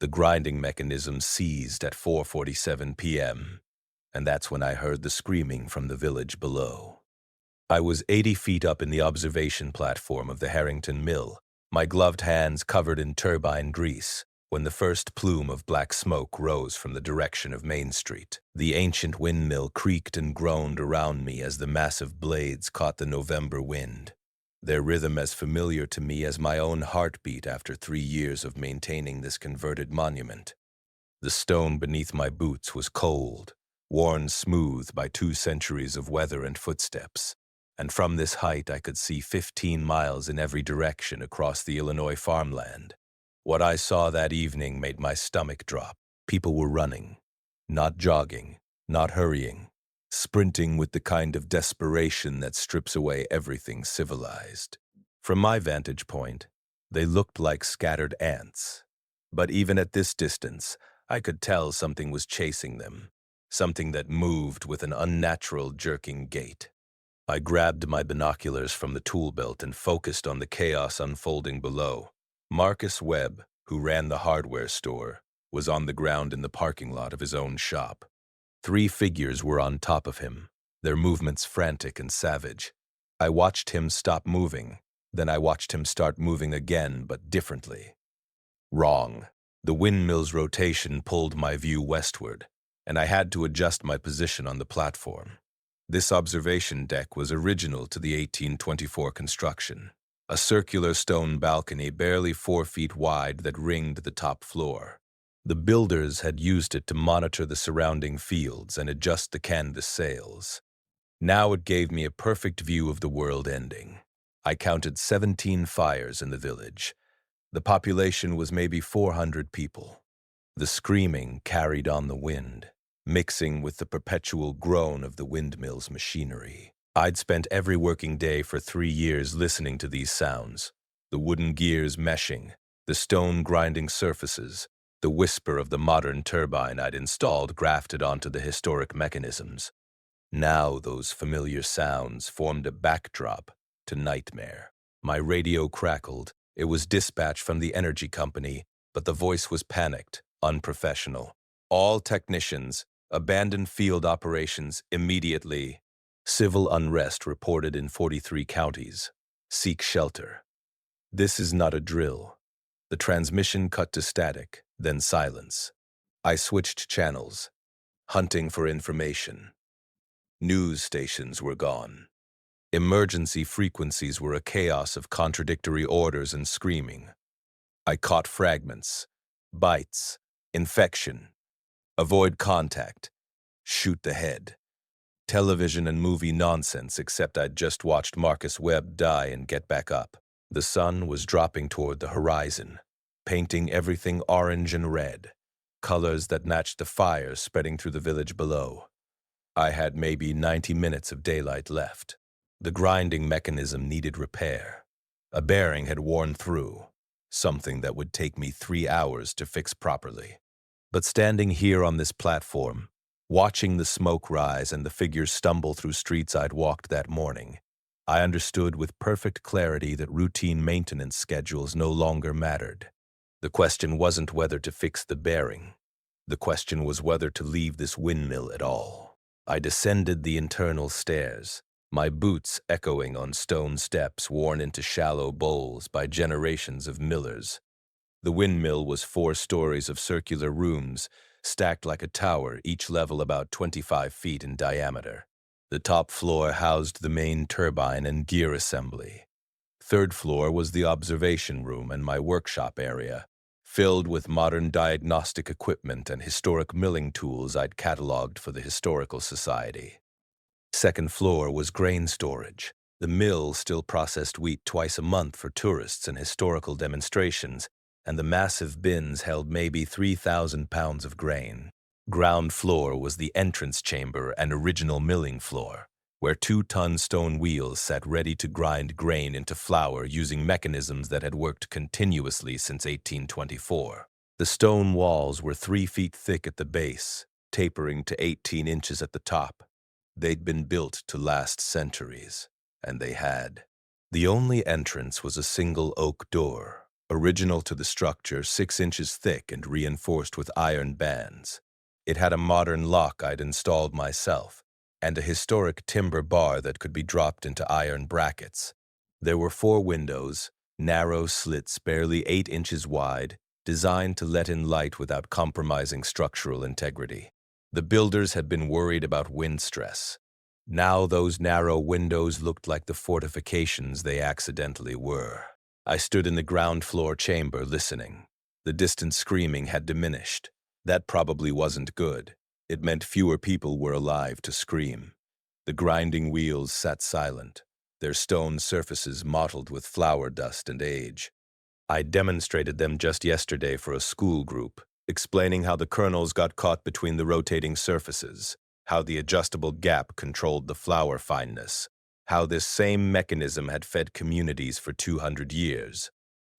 The grinding mechanism seized at 4:47 p.m., and that's when I heard the screaming from the village below. I was 80 feet up in the observation platform of the Harrington Mill, my gloved hands covered in turbine grease, when the first plume of black smoke rose from the direction of Main Street. The ancient windmill creaked and groaned around me as the massive blades caught the November wind, their rhythm as familiar to me as my own heartbeat after 3 years of maintaining this converted monument. The stone beneath my boots was cold, worn smooth by 2 centuries of weather and footsteps, and from this height I could see 15 miles in every direction across the Illinois farmland. What I saw that evening made my stomach drop. People were running, not jogging, not hurrying, sprinting with the kind of desperation that strips away everything civilized. From my vantage point, they looked like scattered ants. But even at this distance, I could tell something was chasing them, something that moved with an unnatural jerking gait. I grabbed my binoculars from the tool belt and focused on the chaos unfolding below. Marcus Webb, who ran the hardware store, was on the ground in the parking lot of his own shop. 3 figures were on top of him, their movements frantic and savage. I watched him stop moving, then I watched him start moving again, but differently. Wrong. The windmill's rotation pulled my view westward, and I had to adjust my position on the platform. This observation deck was original to the 1824 construction, a circular stone balcony barely 4 feet wide that ringed the top floor. The builders had used it to monitor the surrounding fields and adjust the canvas sails. Now it gave me a perfect view of the world ending. I counted 17 fires in the village. The population was maybe 400 people. The screaming carried on the wind, mixing with the perpetual groan of the windmill's machinery. I'd spent every working day for 3 years listening to these sounds, the wooden gears meshing, the stone grinding surfaces, the whisper of the modern turbine I'd installed grafted onto the historic mechanisms. Now those familiar sounds formed a backdrop to nightmare. My radio crackled. It was dispatch from the energy company, but the voice was panicked, unprofessional. All technicians, abandon field operations immediately. Civil unrest reported in 43 counties. Seek shelter. This is not a drill. The transmission cut to static, then silence. I switched channels, hunting for information. News stations were gone. Emergency frequencies were a chaos of contradictory orders and screaming. I caught fragments, bites, infection, avoid contact, shoot the head. Television and movie nonsense, except I'd just watched Marcus Webb die and get back up. The sun was dropping toward the horizon, painting everything orange and red, colors that matched the fires spreading through the village below. I had maybe 90 minutes of daylight left. The grinding mechanism needed repair. A bearing had worn through, something that would take me 3 hours to fix properly. But standing here on this platform, watching the smoke rise and the figures stumble through streets I'd walked that morning, I understood with perfect clarity that routine maintenance schedules no longer mattered. The question wasn't whether to fix the bearing. The question was whether to leave this windmill at all. I descended the internal stairs, my boots echoing on stone steps worn into shallow bowls by generations of millers. The windmill was 4 stories of circular rooms, stacked like a tower, each level about 25 feet in diameter. The top floor housed the main turbine and gear assembly. 3rd floor was the observation room and my workshop area, filled with modern diagnostic equipment and historic milling tools I'd cataloged for the Historical Society. 2nd floor was grain storage. The mill still processed wheat twice a month for tourists and historical demonstrations, and the massive bins held maybe 3,000 pounds of grain. Ground floor was the entrance chamber and original milling floor, where 2-ton stone wheels sat ready to grind grain into flour using mechanisms that had worked continuously since 1824. The stone walls were 3 feet thick at the base, tapering to 18 inches at the top. They'd been built to last centuries, and they had. The only entrance was a single oak door, original to the structure, 6 inches thick and reinforced with iron bands. It had a modern lock I'd installed myself, and a historic timber bar that could be dropped into iron brackets. There were 4 windows, narrow slits barely 8 inches wide, designed to let in light without compromising structural integrity. The builders had been worried about wind stress. Now those narrow windows looked like the fortifications they accidentally were. I stood in the ground floor chamber listening. The distant screaming had diminished. That probably wasn't good. It meant fewer people were alive to scream. The grinding wheels sat silent, their stone surfaces mottled with flour dust and age. I demonstrated them just yesterday for a school group, explaining how the kernels got caught between the rotating surfaces, how the adjustable gap controlled the flour fineness, how this same mechanism had fed communities for 200 years.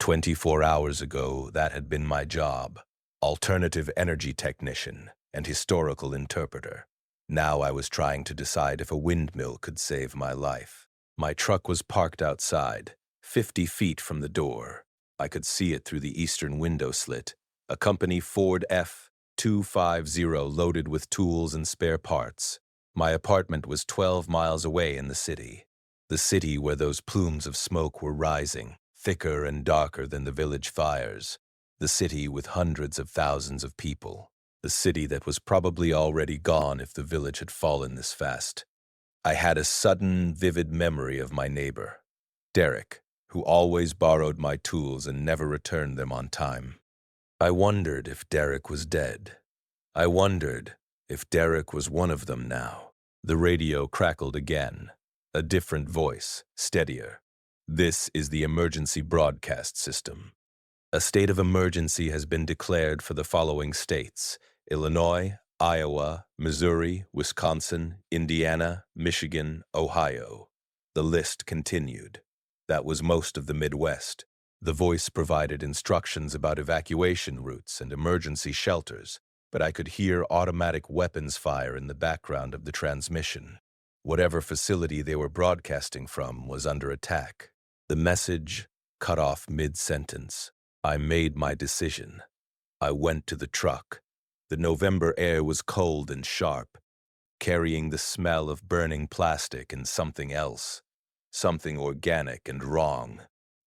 24 hours ago, that had been my job, alternative energy technician and historical interpreter. Now I was trying to decide if a windmill could save my life. My truck was parked outside, 50 feet from the door. I could see it through the eastern window slit, a company Ford F-250 loaded with tools and spare parts. My apartment was 12 miles away in the city where those plumes of smoke were rising, thicker and darker than the village fires, the city with hundreds of thousands of people, the city that was probably already gone if the village had fallen this fast. I had a sudden, vivid memory of my neighbor, Derek, who always borrowed my tools and never returned them on time. I wondered if Derek was dead. I wondered if Derek was one of them now. The radio crackled again. A different voice, steadier. This is the emergency broadcast system. A state of emergency has been declared for the following states: Illinois, Iowa, Missouri, Wisconsin, Indiana, Michigan, Ohio. The list continued. That was most of the Midwest. The voice provided instructions about evacuation routes and emergency shelters, but I could hear automatic weapons fire in the background of the transmission. Whatever facility they were broadcasting from was under attack. The message cut off mid-sentence. I made my decision. I went to the truck. The November air was cold and sharp, carrying the smell of burning plastic and something else, something organic and wrong.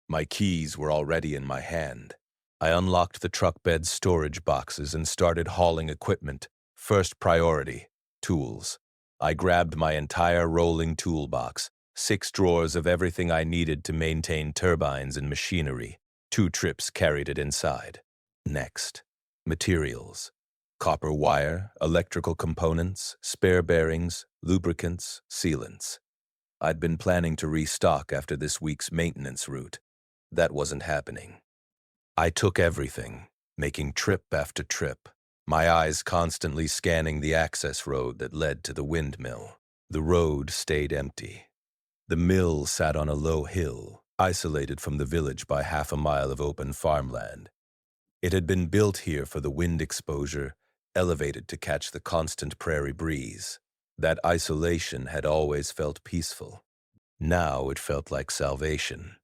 My keys were already in my hand. I unlocked the truck bed's storage boxes and started hauling equipment. First priority, tools. I grabbed my entire rolling toolbox, 6 drawers of everything I needed to maintain turbines and machinery. 2 trips carried it inside. Next, materials. Copper wire, electrical components, spare bearings, lubricants, sealants. I'd been planning to restock after this week's maintenance route. That wasn't happening. I took everything, making trip after trip, my eyes constantly scanning the access road that led to the windmill. The road stayed empty. The mill sat on a low hill, isolated from the village by half a mile of open farmland. It had been built here for the wind exposure, elevated to catch the constant prairie breeze. That isolation had always felt peaceful. Now it felt like salvation.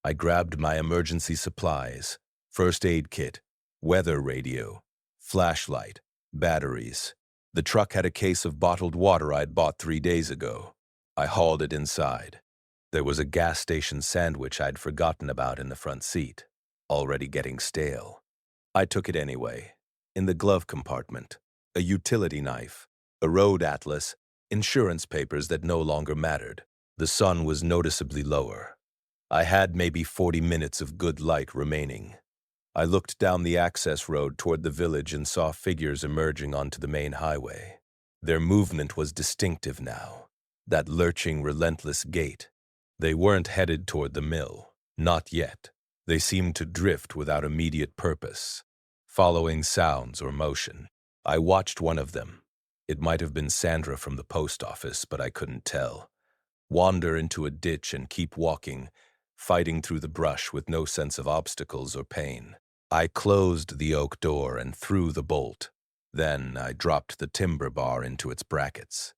I grabbed my emergency supplies, first aid kit, weather radio, flashlight, batteries. The truck had a case of bottled water I'd bought 3 days ago. I hauled it inside. There was a gas station sandwich I'd forgotten about in the front seat, already getting stale. I took it anyway. In the glove compartment, a utility knife, a road atlas, insurance papers that no longer mattered. The sun was noticeably lower. I had maybe 40 minutes of good light remaining. I looked down the access road toward the village and saw figures emerging onto the main highway. Their movement was distinctive now, that lurching, relentless gait. They weren't headed toward the mill, not yet. They seemed to drift without immediate purpose, following sounds or motion. I watched one of them. It might have been Sandra from the post office, but I couldn't tell. Wander into a ditch and keep walking, fighting through the brush with no sense of obstacles or pain. I closed the oak door and threw the bolt. Then I dropped the timber bar into its brackets.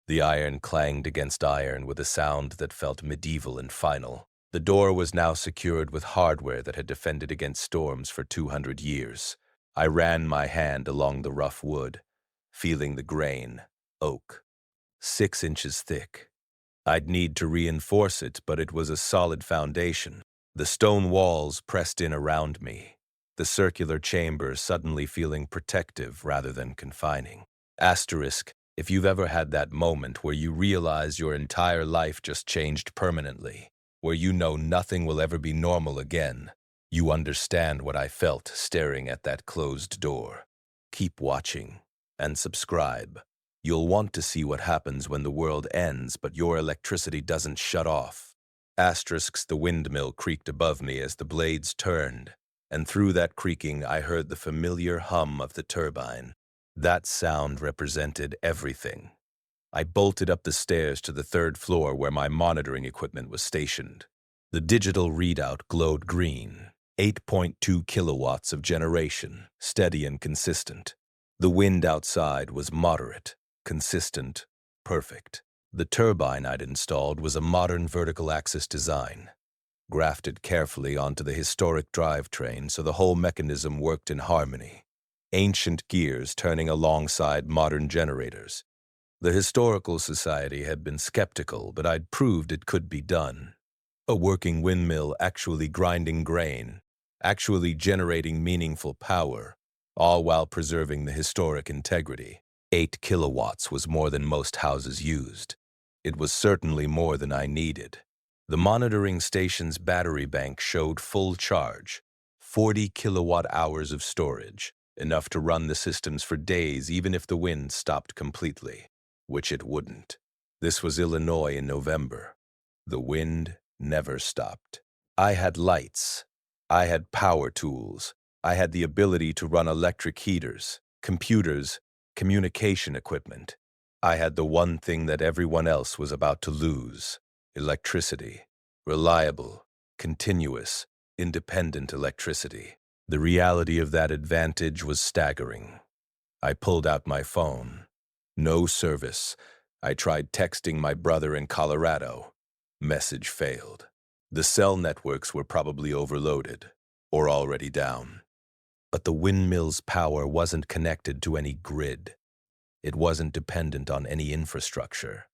The iron clanged against iron with a sound that felt medieval and final. The door was now secured with hardware that had defended against storms for 200 years. I ran my hand along the rough wood, feeling the grain, oak, 6 inches thick. I'd need to reinforce it, but it was a solid foundation. The stone walls pressed in around me, the circular chamber suddenly feeling protective rather than confining. Asterisk, if you've ever had that moment where you realize your entire life just changed permanently, where you know nothing will ever be normal again, you understand what I felt staring at that closed door. Keep watching and subscribe. You'll want to see what happens when the world ends, but your electricity doesn't shut off. Asterisks, the windmill creaked above me as the blades turned, and through that creaking I heard the familiar hum of the turbine. That sound represented everything. I bolted up the stairs to the 3rd floor where my monitoring equipment was stationed. The digital readout glowed green, 8.2 kilowatts of generation, steady and consistent. The wind outside was moderate, consistent, perfect. The turbine I'd installed was a modern vertical axis design, grafted carefully onto the historic drivetrain so the whole mechanism worked in harmony. Ancient gears turning alongside modern generators. The Historical Society had been skeptical, but I'd proved it could be done. A working windmill actually grinding grain, actually generating meaningful power, all while preserving the historic integrity. 8 kilowatts was more than most houses used. It was certainly more than I needed. The monitoring station's battery bank showed full charge, 40 kilowatt hours of storage, enough to run the systems for days even if the wind stopped completely, which it wouldn't. This was Illinois in November. The wind never stopped. I had lights. I had power tools. I had the ability to run electric heaters, computers, communication equipment. I had the one thing that everyone else was about to lose: electricity. Reliable, continuous, independent electricity. The reality of that advantage was staggering. I pulled out my phone. No service. I tried texting my brother in Colorado. Message failed. The cell networks were probably overloaded or already down. But the windmill's power wasn't connected to any grid. It wasn't dependent on any infrastructure.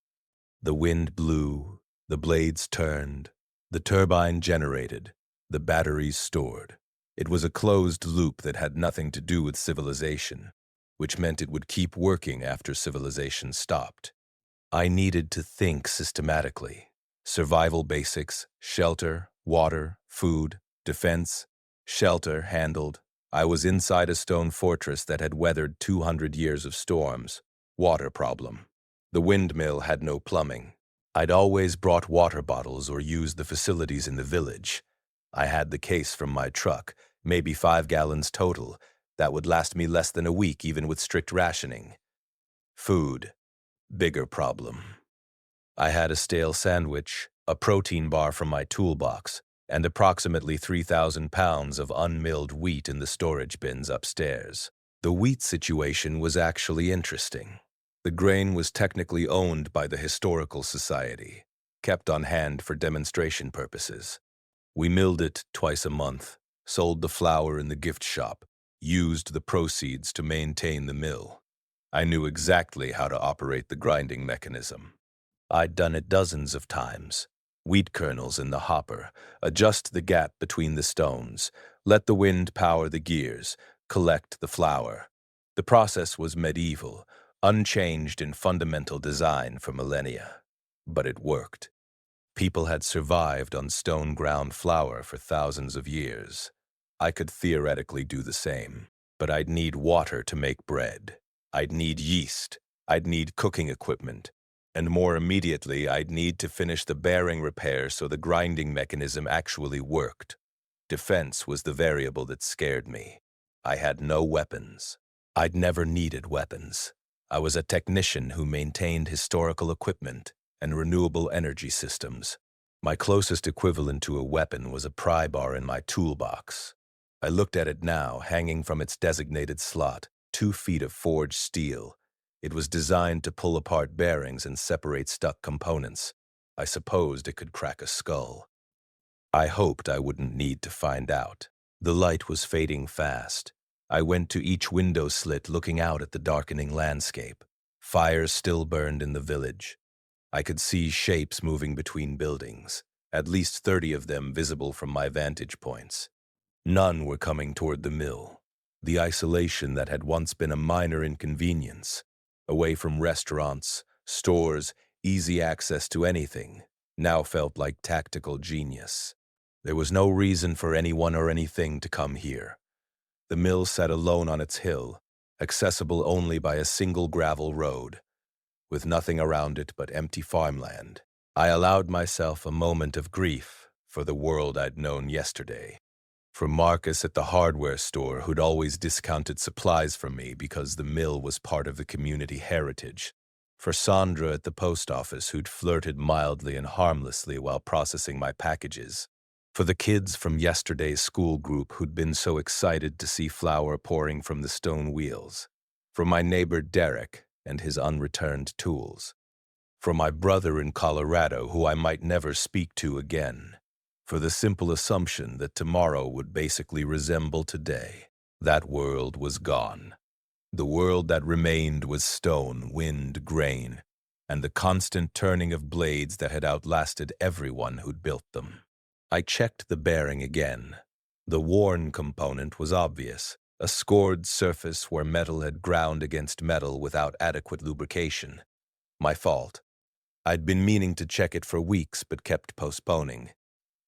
The wind blew, the blades turned, the turbine generated, the batteries stored. It was a closed loop that had nothing to do with civilization, which meant it would keep working after civilization stopped. I needed to think systematically. Survival basics, shelter, water, food, defense, shelter handled. I was inside a stone fortress that had weathered 200 years of storms. Water problem. The windmill had no plumbing. I'd always brought water bottles or used the facilities in the village. I had the case from my truck, maybe 5 gallons total. That would last me less than a week even with strict rationing. Food. Bigger problem. I had a stale sandwich, a protein bar from my toolbox, and approximately 3,000 pounds of unmilled wheat in the storage bins upstairs. The wheat situation was actually interesting. The grain was technically owned by the Historical Society, kept on hand for demonstration purposes. We milled it twice a month, sold the flour in the gift shop, used the proceeds to maintain the mill. I knew exactly how to operate the grinding mechanism. I'd done it dozens of times. Wheat kernels in the hopper, adjust the gap between the stones, let the wind power the gears, collect the flour. The process was medieval, unchanged in fundamental design for millennia. But it worked. People had survived on stone-ground flour for thousands of years. I could theoretically do the same, but I'd need water to make bread. I'd need yeast. I'd need cooking equipment. And more immediately, I'd need to finish the bearing repair so the grinding mechanism actually worked. Defense was the variable that scared me. I had no weapons. I'd never needed weapons. I was a technician who maintained historical equipment and renewable energy systems. My closest equivalent to a weapon was a pry bar in my toolbox. I looked at it now, hanging from its designated slot, 2 feet of forged steel. It was designed to pull apart bearings and separate stuck components. I supposed it could crack a skull. I hoped I wouldn't need to find out. The light was fading fast. I went to each window slit looking out at the darkening landscape. Fires still burned in the village. I could see shapes moving between buildings, at least 30 of them visible from my vantage points. None were coming toward the mill. The isolation that had once been a minor inconvenience, away from restaurants, stores, easy access to anything, now felt like tactical genius. There was no reason for anyone or anything to come here. The mill sat alone on its hill, accessible only by a single gravel road, with nothing around it but empty farmland. I allowed myself a moment of grief for the world I'd known yesterday. For Marcus at the hardware store, who'd always discounted supplies from me because the mill was part of the community heritage. For Sandra at the post office, who'd flirted mildly and harmlessly while processing my packages. For the kids from yesterday's school group who'd been so excited to see flour pouring from the stone wheels. For my neighbor Derek and his unreturned tools. For my brother in Colorado, who I might never speak to again. For the simple assumption that tomorrow would basically resemble today. That world was gone. The world that remained was stone, wind, grain, and the constant turning of blades that had outlasted everyone who'd built them. I checked the bearing again. The worn component was obvious, a scored surface where metal had ground against metal without adequate lubrication. My fault. I'd been meaning to check it for weeks but kept postponing.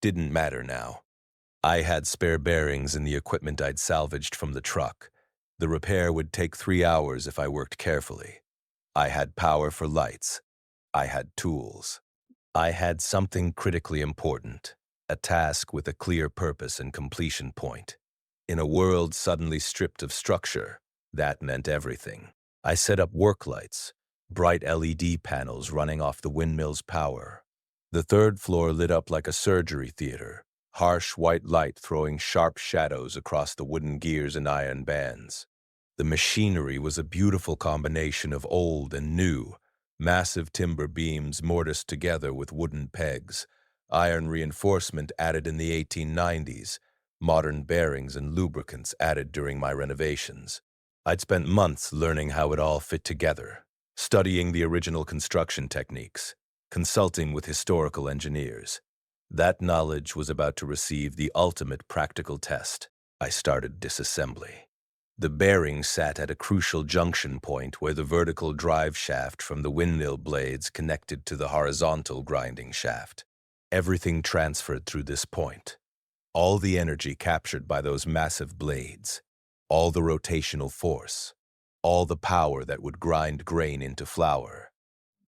Didn't matter now. I had spare bearings in the equipment I'd salvaged from the truck. The repair would take 3 hours if I worked carefully. I had power for lights. I had tools. I had something critically important, a task with a clear purpose and completion point. In a world suddenly stripped of structure, that meant everything. I set up work lights, bright LED panels running off the windmill's power. The third floor lit up like a surgery theater, harsh white light throwing sharp shadows across the wooden gears and iron bands. The machinery was a beautiful combination of old and new, massive timber beams mortised together with wooden pegs, iron reinforcement added in the 1890s, modern bearings and lubricants added during my renovations. I'd spent months learning how it all fit together, studying the original construction techniques, consulting with historical engineers. That knowledge was about to receive the ultimate practical test. I started disassembly. The bearing sat at a crucial junction point where the vertical drive shaft from the windmill blades connected to the horizontal grinding shaft. Everything transferred through this point. All the energy captured by those massive blades, all the rotational force, all the power that would grind grain into flour.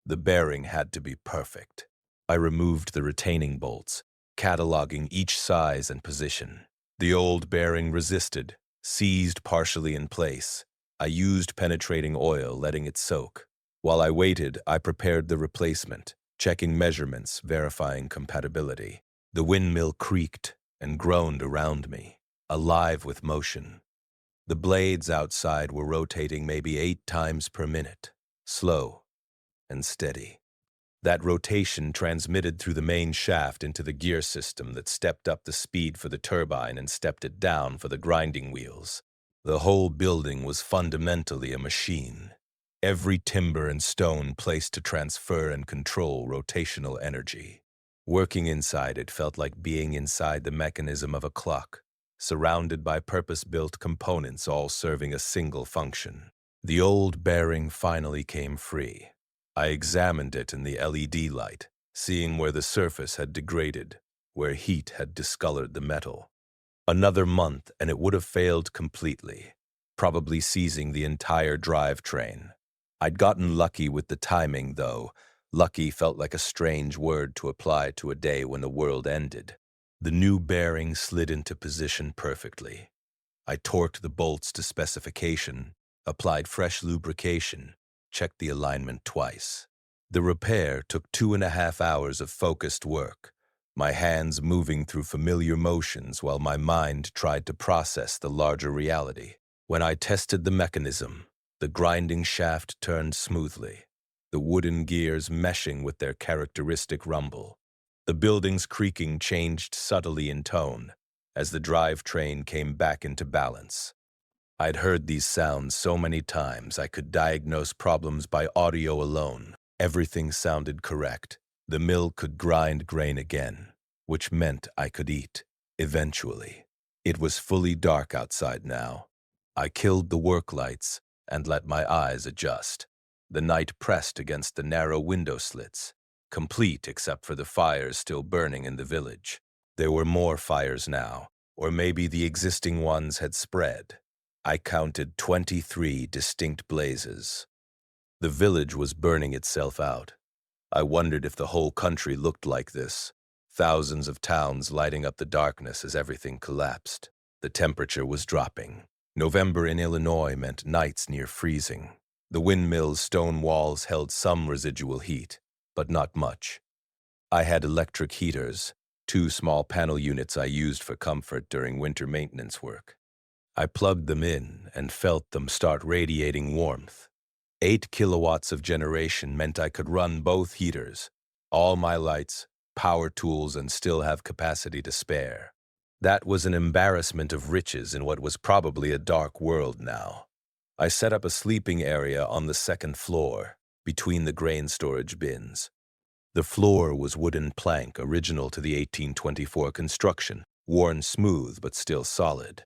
The bearing had to be perfect. I removed the retaining bolts, cataloging each size and position. The old bearing resisted, seized partially in place. I used penetrating oil, letting it soak. While I waited, I prepared the replacement, checking measurements, verifying compatibility. The windmill creaked and groaned around me, alive with motion. The blades outside were rotating maybe 8 times per minute, slow and steady. That rotation transmitted through the main shaft into the gear system that stepped up the speed for the turbine and stepped it down for the grinding wheels. The whole building was fundamentally a machine. Every timber and stone placed to transfer and control rotational energy. Working inside it felt like being inside the mechanism of a clock, surrounded by purpose-built components all serving a single function. The old bearing finally came free. I examined it in the LED light, seeing where the surface had degraded, where heat had discolored the metal. Another month and it would have failed completely, probably seizing the entire drivetrain. I'd gotten lucky with the timing, though. Lucky felt like a strange word to apply to a day when the world ended. The new bearing slid into position perfectly. I torqued the bolts to specification, applied fresh lubrication, checked the alignment twice. The repair took 2.5 hours of focused work, my hands moving through familiar motions while my mind tried to process the larger reality. When I tested the mechanism, the grinding shaft turned smoothly, the wooden gears meshing with their characteristic rumble. The building's creaking changed subtly in tone as the drivetrain came back into balance. I'd heard these sounds so many times I could diagnose problems by audio alone. Everything sounded correct. The mill could grind grain again, which meant I could eat, eventually. It was fully dark outside now. I killed the work lights and let my eyes adjust. The night pressed against the narrow window slits, complete except for the fires still burning in the village. There were more fires now, or maybe the existing ones had spread. I counted 23 distinct blazes. The village was burning itself out. I wondered if the whole country looked like this. Thousands of towns lighting up the darkness as everything collapsed. The temperature was dropping. November in Illinois meant nights near freezing. The windmill's stone walls held some residual heat, but not much. I had electric heaters, 2 small panel units I used for comfort during winter maintenance work. I plugged them in and felt them start radiating warmth. 8 kilowatts of generation meant I could run both heaters, all my lights, power tools, and still have capacity to spare. That was an embarrassment of riches in what was probably a dark world now. I set up a sleeping area on the 2nd floor, between the grain storage bins. The floor was wooden plank original to the 1824 construction, worn smooth but still solid.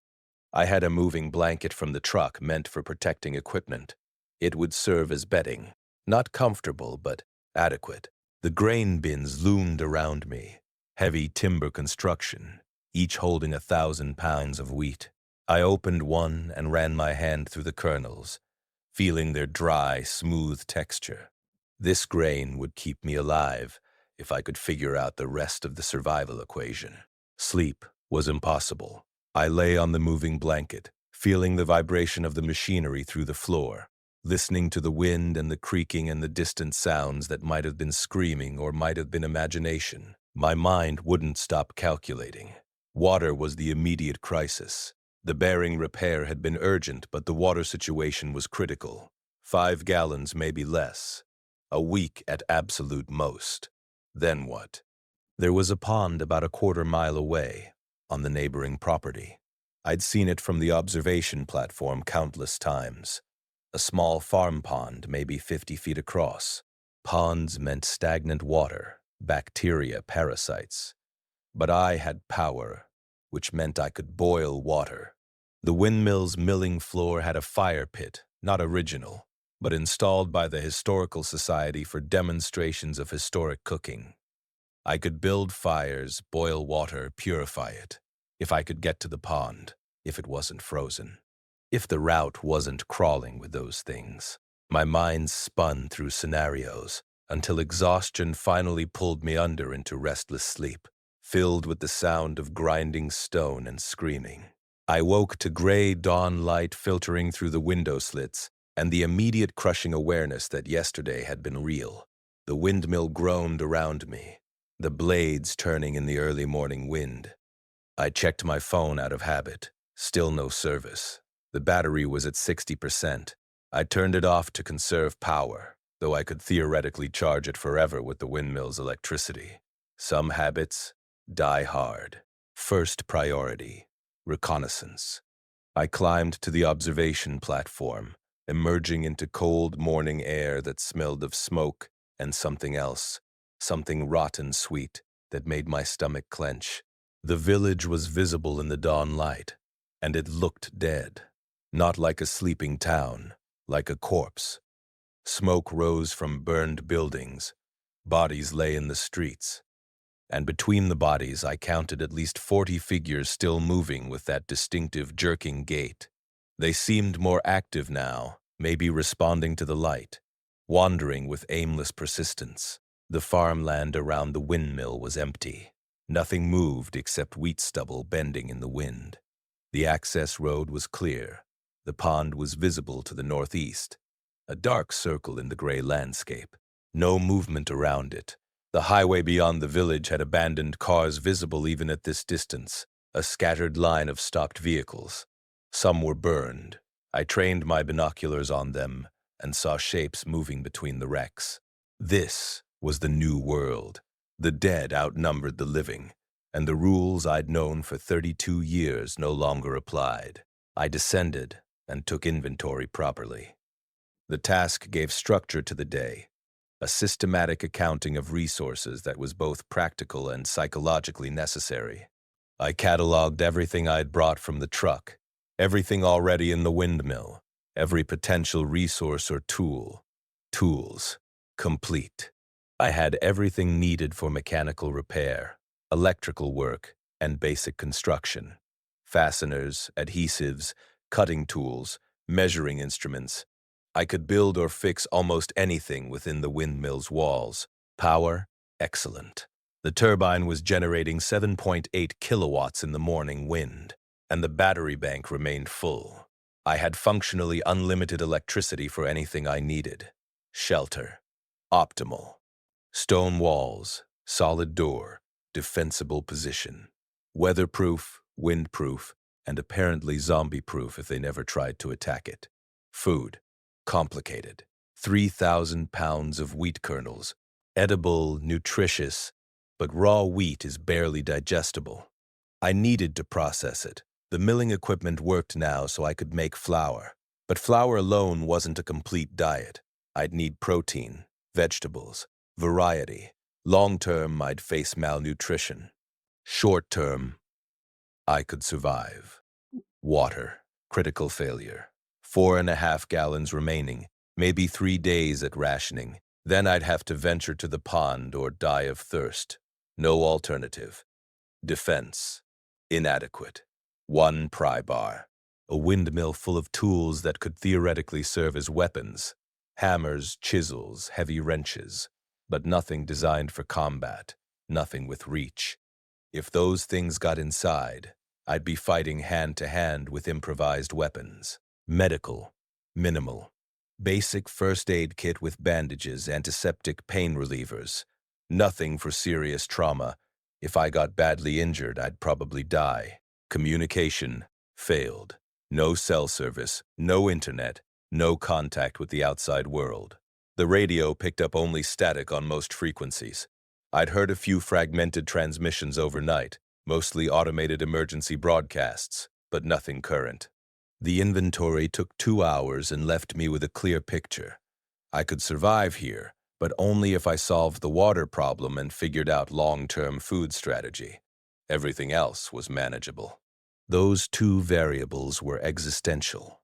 I had a moving blanket from the truck meant for protecting equipment. It would serve as bedding. Not comfortable, but adequate. The grain bins loomed around me. Heavy timber construction, each holding 1,000 pounds of wheat. I opened one and ran my hand through the kernels, feeling their dry, smooth texture. This grain would keep me alive if I could figure out the rest of the survival equation. Sleep was impossible. I lay on the moving blanket, feeling the vibration of the machinery through the floor, listening to the wind and the creaking and the distant sounds that might have been screaming or might have been imagination. My mind wouldn't stop calculating. Water was the immediate crisis. The bearing repair had been urgent, but the water situation was critical. 5 gallons, maybe less. A week at absolute most. Then what? There was a pond about a quarter-mile away, on the neighboring property. I'd seen it from the observation platform countless times. A small farm pond, maybe 50 feet across. Ponds meant stagnant water, bacteria, parasites. But I had power, which meant I could boil water. The windmill's milling floor had a fire pit, not original, but installed by the Historical Society for demonstrations of historic cooking. I could build fires, boil water, purify it, if I could get to the pond, if it wasn't frozen. If the route wasn't crawling with those things. My mind spun through scenarios until exhaustion finally pulled me under into restless sleep, filled with the sound of grinding stone and screaming. I woke to gray dawn light filtering through the window slits and the immediate crushing awareness that yesterday had been real. The windmill groaned around me, the blades turning in the early morning wind. I checked my phone out of habit. Still no service. The battery was at 60%. I turned it off to conserve power, though I could theoretically charge it forever with the windmill's electricity. Some habits die hard. First priority, reconnaissance. I climbed to the observation platform, emerging into cold morning air that smelled of smoke and something else, something rotten sweet that made my stomach clench. The village was visible in the dawn light, and it looked dead. Not like a sleeping town, like a corpse. Smoke rose from burned buildings. Bodies lay in the streets. And between the bodies I counted at least 40 figures still moving with that distinctive jerking gait. They seemed more active now, maybe responding to the light, wandering with aimless persistence. The farmland around the windmill was empty. Nothing moved except wheat stubble bending in the wind. The access road was clear. The pond was visible to the northeast, a dark circle in the gray landscape. No movement around it. The highway beyond the village had abandoned cars visible even at this distance, a scattered line of stopped vehicles. Some were burned. I trained my binoculars on them and saw shapes moving between the wrecks. This was the new world, The dead outnumbered the living, and the rules I'd known for 32 years no longer applied. I descended and took inventory properly. The task gave structure to the day, a systematic accounting of resources that was both practical and psychologically necessary. I cataloged everything I'd brought from the truck, everything already in the windmill, every potential resource or tool. Tools. Complete. I had everything needed for mechanical repair, electrical work, and basic construction. Fasteners, adhesives, cutting tools, measuring instruments. I could build or fix almost anything within the windmill's walls. Power, excellent. The turbine was generating 7.8 kilowatts in the morning wind, and the battery bank remained full. I had functionally unlimited electricity for anything I needed. Shelter. Optimal. Stone walls, solid door, defensible position. Weatherproof, windproof, and apparently zombie-proof if they never tried to attack it. Food. Complicated. 3,000 pounds of wheat kernels. Edible, nutritious, but raw wheat is barely digestible. I needed to process it. The milling equipment worked now so I could make flour. But flour alone wasn't a complete diet. I'd need protein, vegetables, variety. Long-term, I'd face malnutrition. Short-term, I could survive. Water. Critical failure. 4.5 gallons remaining, maybe 3 days at rationing. Then I'd have to venture to the pond or die of thirst. No alternative. Defense. Inadequate. 1 pry bar. A windmill full of tools that could theoretically serve as weapons. Hammers, chisels, heavy wrenches. But nothing designed for combat. Nothing with reach. If those things got inside, I'd be fighting hand-to-hand with improvised weapons. Medical. Minimal. Basic first aid kit with bandages, antiseptic pain relievers. Nothing for serious trauma. If I got badly injured, I'd probably die. Communication. Failed. No cell service, no internet, no contact with the outside world. The radio picked up only static on most frequencies. I'd heard a few fragmented transmissions overnight, mostly automated emergency broadcasts, but nothing current. The inventory took 2 hours and left me with a clear picture. I could survive here, but only if I solved the water problem and figured out long-term food strategy. Everything else was manageable. Those 2 variables were existential.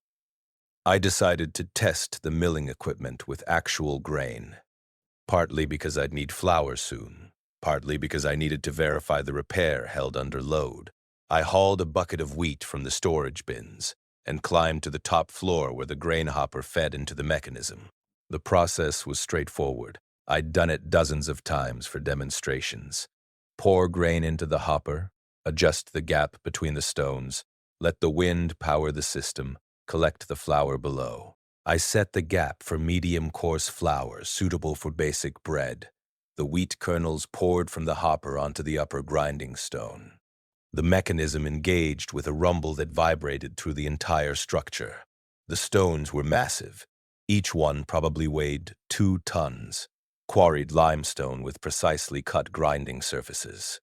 I decided to test the milling equipment with actual grain. Partly because I'd need flour soon, partly because I needed to verify the repair held under load. I hauled a bucket of wheat from the storage bins and climbed to the top floor where the grain hopper fed into the mechanism. The process was straightforward. I'd done it dozens of times for demonstrations. Pour grain into the hopper, adjust the gap between the stones, let the wind power the system, collect the flour below. I set the gap for medium-coarse flour suitable for basic bread. The wheat kernels poured from the hopper onto the upper grinding stone. The mechanism engaged with a rumble that vibrated through the entire structure. The stones were massive. Each one probably weighed 2 tons, quarried limestone with precisely cut grinding surfaces.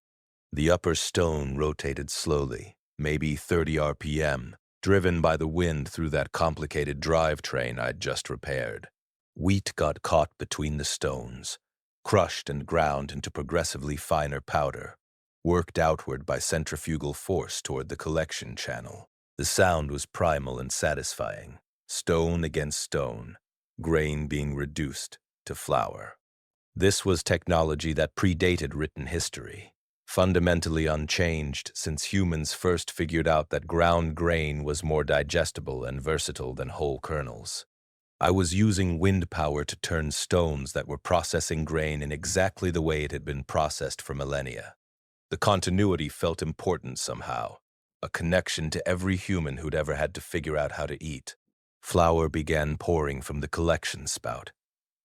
The upper stone rotated slowly, maybe 30 RPM, driven by the wind through that complicated drivetrain I'd just repaired. Wheat got caught between the stones, crushed and ground into progressively finer powder, worked outward by centrifugal force toward the collection channel. The sound was primal and satisfying, stone against stone, grain being reduced to flour. This was technology that predated written history, fundamentally unchanged since humans first figured out that ground grain was more digestible and versatile than whole kernels. I was using wind power to turn stones that were processing grain in exactly the way it had been processed for millennia. The continuity felt important somehow, a connection to every human who'd ever had to figure out how to eat. Flour began pouring from the collection spout.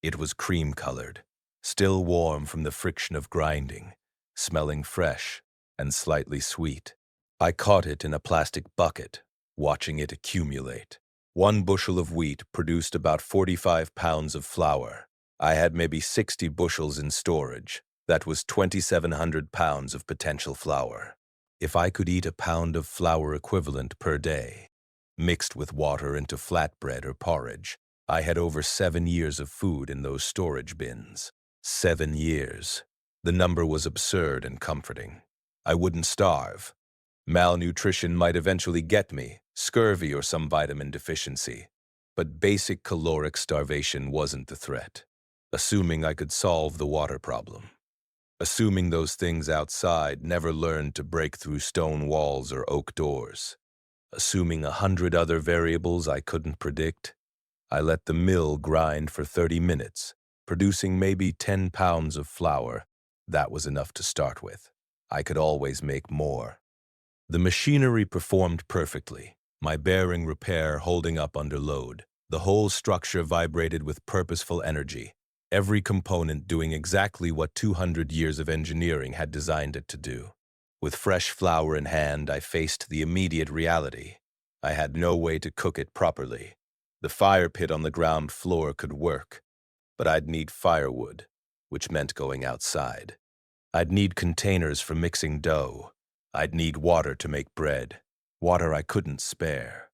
It was cream-colored, still warm from the friction of grinding, smelling fresh and slightly sweet. I caught it in a plastic bucket, watching it accumulate. 1 bushel of wheat produced about 45 pounds of flour. I had maybe 60 bushels in storage. That was 2,700 pounds of potential flour. If I could eat a pound of flour equivalent per day, mixed with water into flatbread or porridge, I had over 7 years of food in those storage bins. 7 years. The number was absurd and comforting. I wouldn't starve. Malnutrition might eventually get me, scurvy or some vitamin deficiency. But basic caloric starvation wasn't the threat. Assuming I could solve the water problem. Assuming those things outside never learned to break through stone walls or oak doors. Assuming 100 other variables I couldn't predict, I let the mill grind for 30 minutes, producing maybe 10 pounds of flour. That was enough to start with. I could always make more. The machinery performed perfectly, my bearing repair holding up under load. The whole structure vibrated with purposeful energy, every component doing exactly what 200 years of engineering had designed it to do. With fresh flour in hand, I faced the immediate reality. I had no way to cook it properly. The fire pit on the ground floor could work, but I'd need firewood, which meant going outside. I'd need containers for mixing dough. I'd need water to make bread, water I couldn't spare.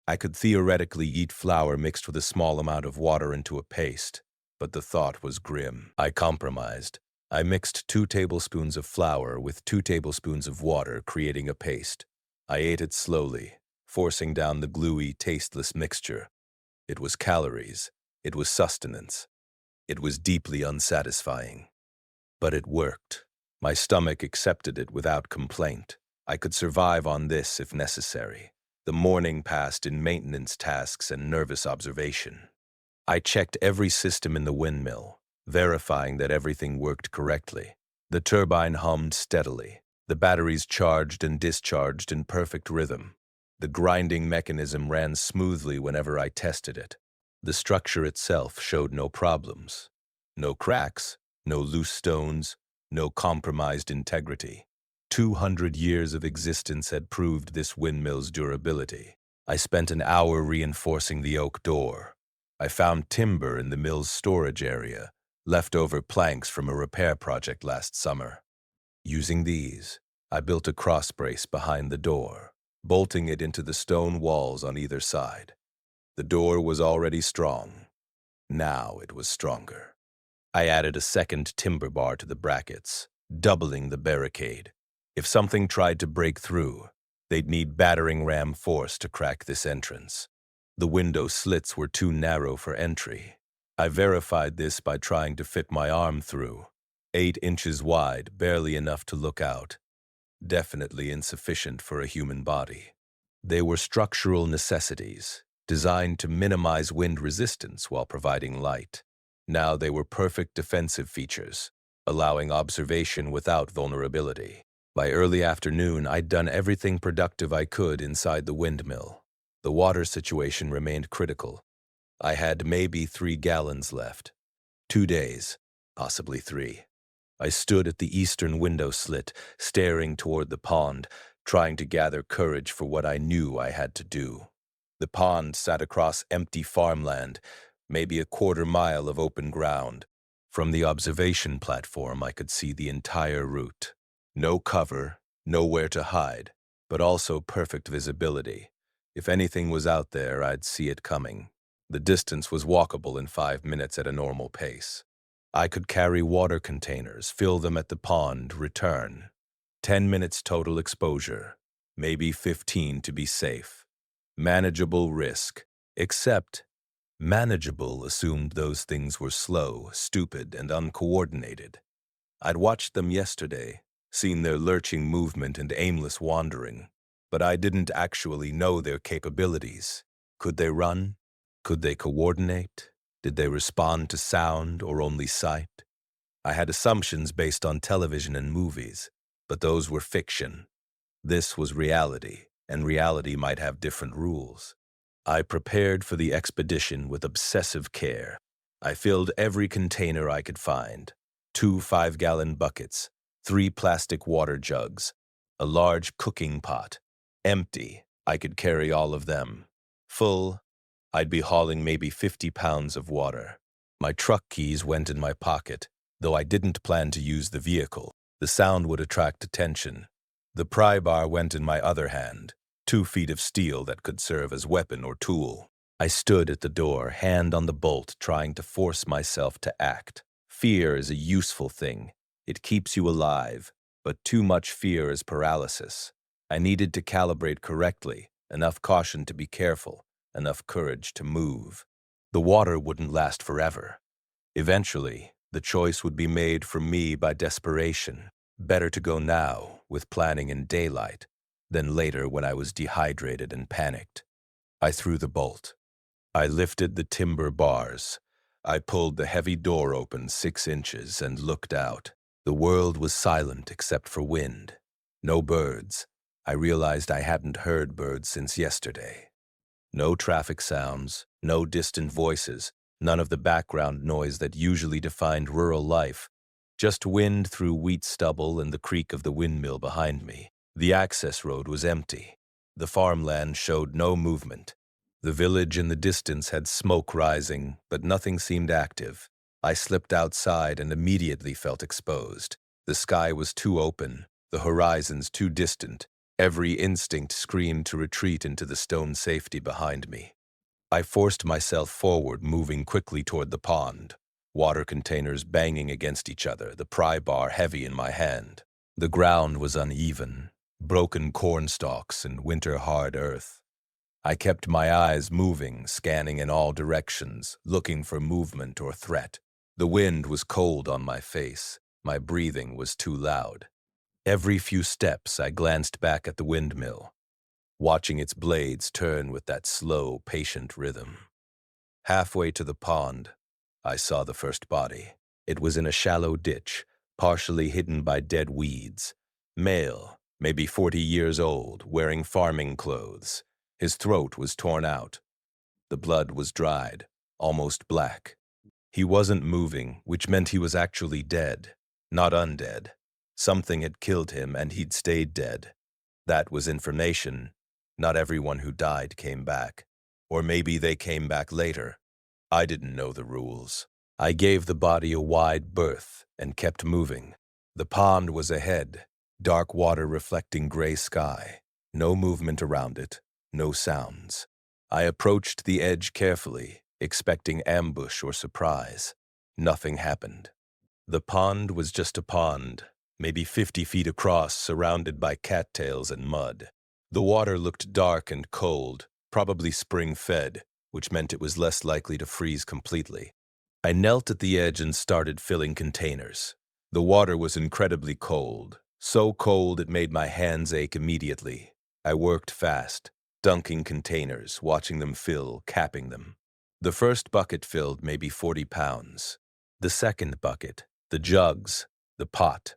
I could theoretically eat flour mixed with a small amount of water into a paste, but the thought was grim. I compromised. I mixed 2 tablespoons of flour with 2 tablespoons of water, creating a paste. I ate it slowly, forcing down the gluey, tasteless mixture. It was calories. It was sustenance. It was deeply unsatisfying. But it worked. My stomach accepted it without complaint. I could survive on this if necessary. The morning passed in maintenance tasks and nervous observation. I checked every system in the windmill, verifying that everything worked correctly. The turbine hummed steadily. The batteries charged and discharged in perfect rhythm. The grinding mechanism ran smoothly whenever I tested it. The structure itself showed no problems. No cracks, no loose stones, no compromised integrity. 200 years of existence had proved this windmill's durability. I spent an hour reinforcing the oak door. I found timber in the mill's storage area, leftover planks from a repair project last summer. Using these, I built a cross brace behind the door, bolting it into the stone walls on either side. The door was already strong. Now it was stronger. I added a second timber bar to the brackets, doubling the barricade. If something tried to break through, they'd need battering ram force to crack this entrance. The window slits were too narrow for entry. I verified this by trying to fit my arm through. 8 inches wide, barely enough to look out. Definitely insufficient for a human body. They were structural necessities, designed to minimize wind resistance while providing light. Now they were perfect defensive features, allowing observation without vulnerability. By early afternoon, I'd done everything productive I could inside the windmill. The water situation remained critical. I had maybe 3 gallons left. 2 days, possibly 3. I stood at the eastern window slit, staring toward the pond, trying to gather courage for what I knew I had to do. The pond sat across empty farmland, maybe a 1/4 mile of open ground. From the observation platform, I could see the entire route. No cover, nowhere to hide, but also perfect visibility. If anything was out there, I'd see it coming. The distance was walkable in 5 minutes at a normal pace. I could carry water containers, fill them at the pond, return. 10 minutes total exposure, maybe 15 to be safe. Manageable risk, except manageable assumed those things were slow, stupid, and uncoordinated. I'd watched them yesterday, seen their lurching movement and aimless wandering, but I didn't actually know their capabilities. Could they run? Could they coordinate? Did they respond to sound or only sight? I had assumptions based on television and movies, but those were fiction. This was reality, and reality might have different rules. I prepared for the expedition with obsessive care. I filled every container I could find. 2 5-gallon buckets, 3 plastic water jugs, a large cooking pot. Empty, I could carry all of them. Full, I'd be hauling maybe 50 pounds of water. My truck keys went in my pocket. Though I didn't plan to use the vehicle, the sound would attract attention. The pry bar went in my other hand, 2 feet of steel that could serve as weapon or tool. I stood at the door, hand on the bolt, trying to force myself to act. Fear is a useful thing. It keeps you alive, but too much fear is paralysis. I needed to calibrate correctly, enough caution to be careful, enough courage to move. The water wouldn't last forever. Eventually, the choice would be made for me by desperation. Better to go now, with planning in daylight, than later when I was dehydrated and panicked. I threw the bolt. I lifted the timber bars. I pulled the heavy door open 6 inches and looked out. The world was silent except for wind. No birds. I realized I hadn't heard birds since yesterday. No traffic sounds, no distant voices, none of the background noise that usually defined rural life. Just wind through wheat stubble and the creak of the windmill behind me. The access road was empty. The farmland showed no movement. The village in the distance had smoke rising, but nothing seemed active. I slipped outside and immediately felt exposed. The sky was too open, the horizons too distant. Every instinct screamed to retreat into the stone safety behind me. I forced myself forward, moving quickly toward the pond. Water containers banging against each other, the pry bar heavy in my hand. The ground was uneven, broken corn stalks and winter-hard earth. I kept my eyes moving, scanning in all directions, looking for movement or threat. The wind was cold on my face. My breathing was too loud. Every few steps, I glanced back at the windmill, watching its blades turn with that slow, patient rhythm. Halfway to the pond, I saw the first body. It was in a shallow ditch, partially hidden by dead weeds. Male, maybe 40 years old, wearing farming clothes. His throat was torn out. The blood was dried, almost black. He wasn't moving, which meant he was actually dead, not undead. Something had killed him and he'd stayed dead. That was information. Not everyone who died came back. Or maybe they came back later. I didn't know the rules. I gave the body a wide berth and kept moving. The pond was ahead, dark water reflecting gray sky. No movement around it, no sounds. I approached the edge carefully, expecting ambush or surprise. Nothing happened. The pond was just a pond, maybe 50 feet across, surrounded by cattails and mud. The water looked dark and cold, probably spring-fed, which meant it was less likely to freeze completely. I knelt at the edge and started filling containers. The water was incredibly cold, so cold it made my hands ache immediately. I worked fast, dunking containers, watching them fill, capping them. The first bucket filled maybe 40 pounds. The second bucket, the jugs, the pot.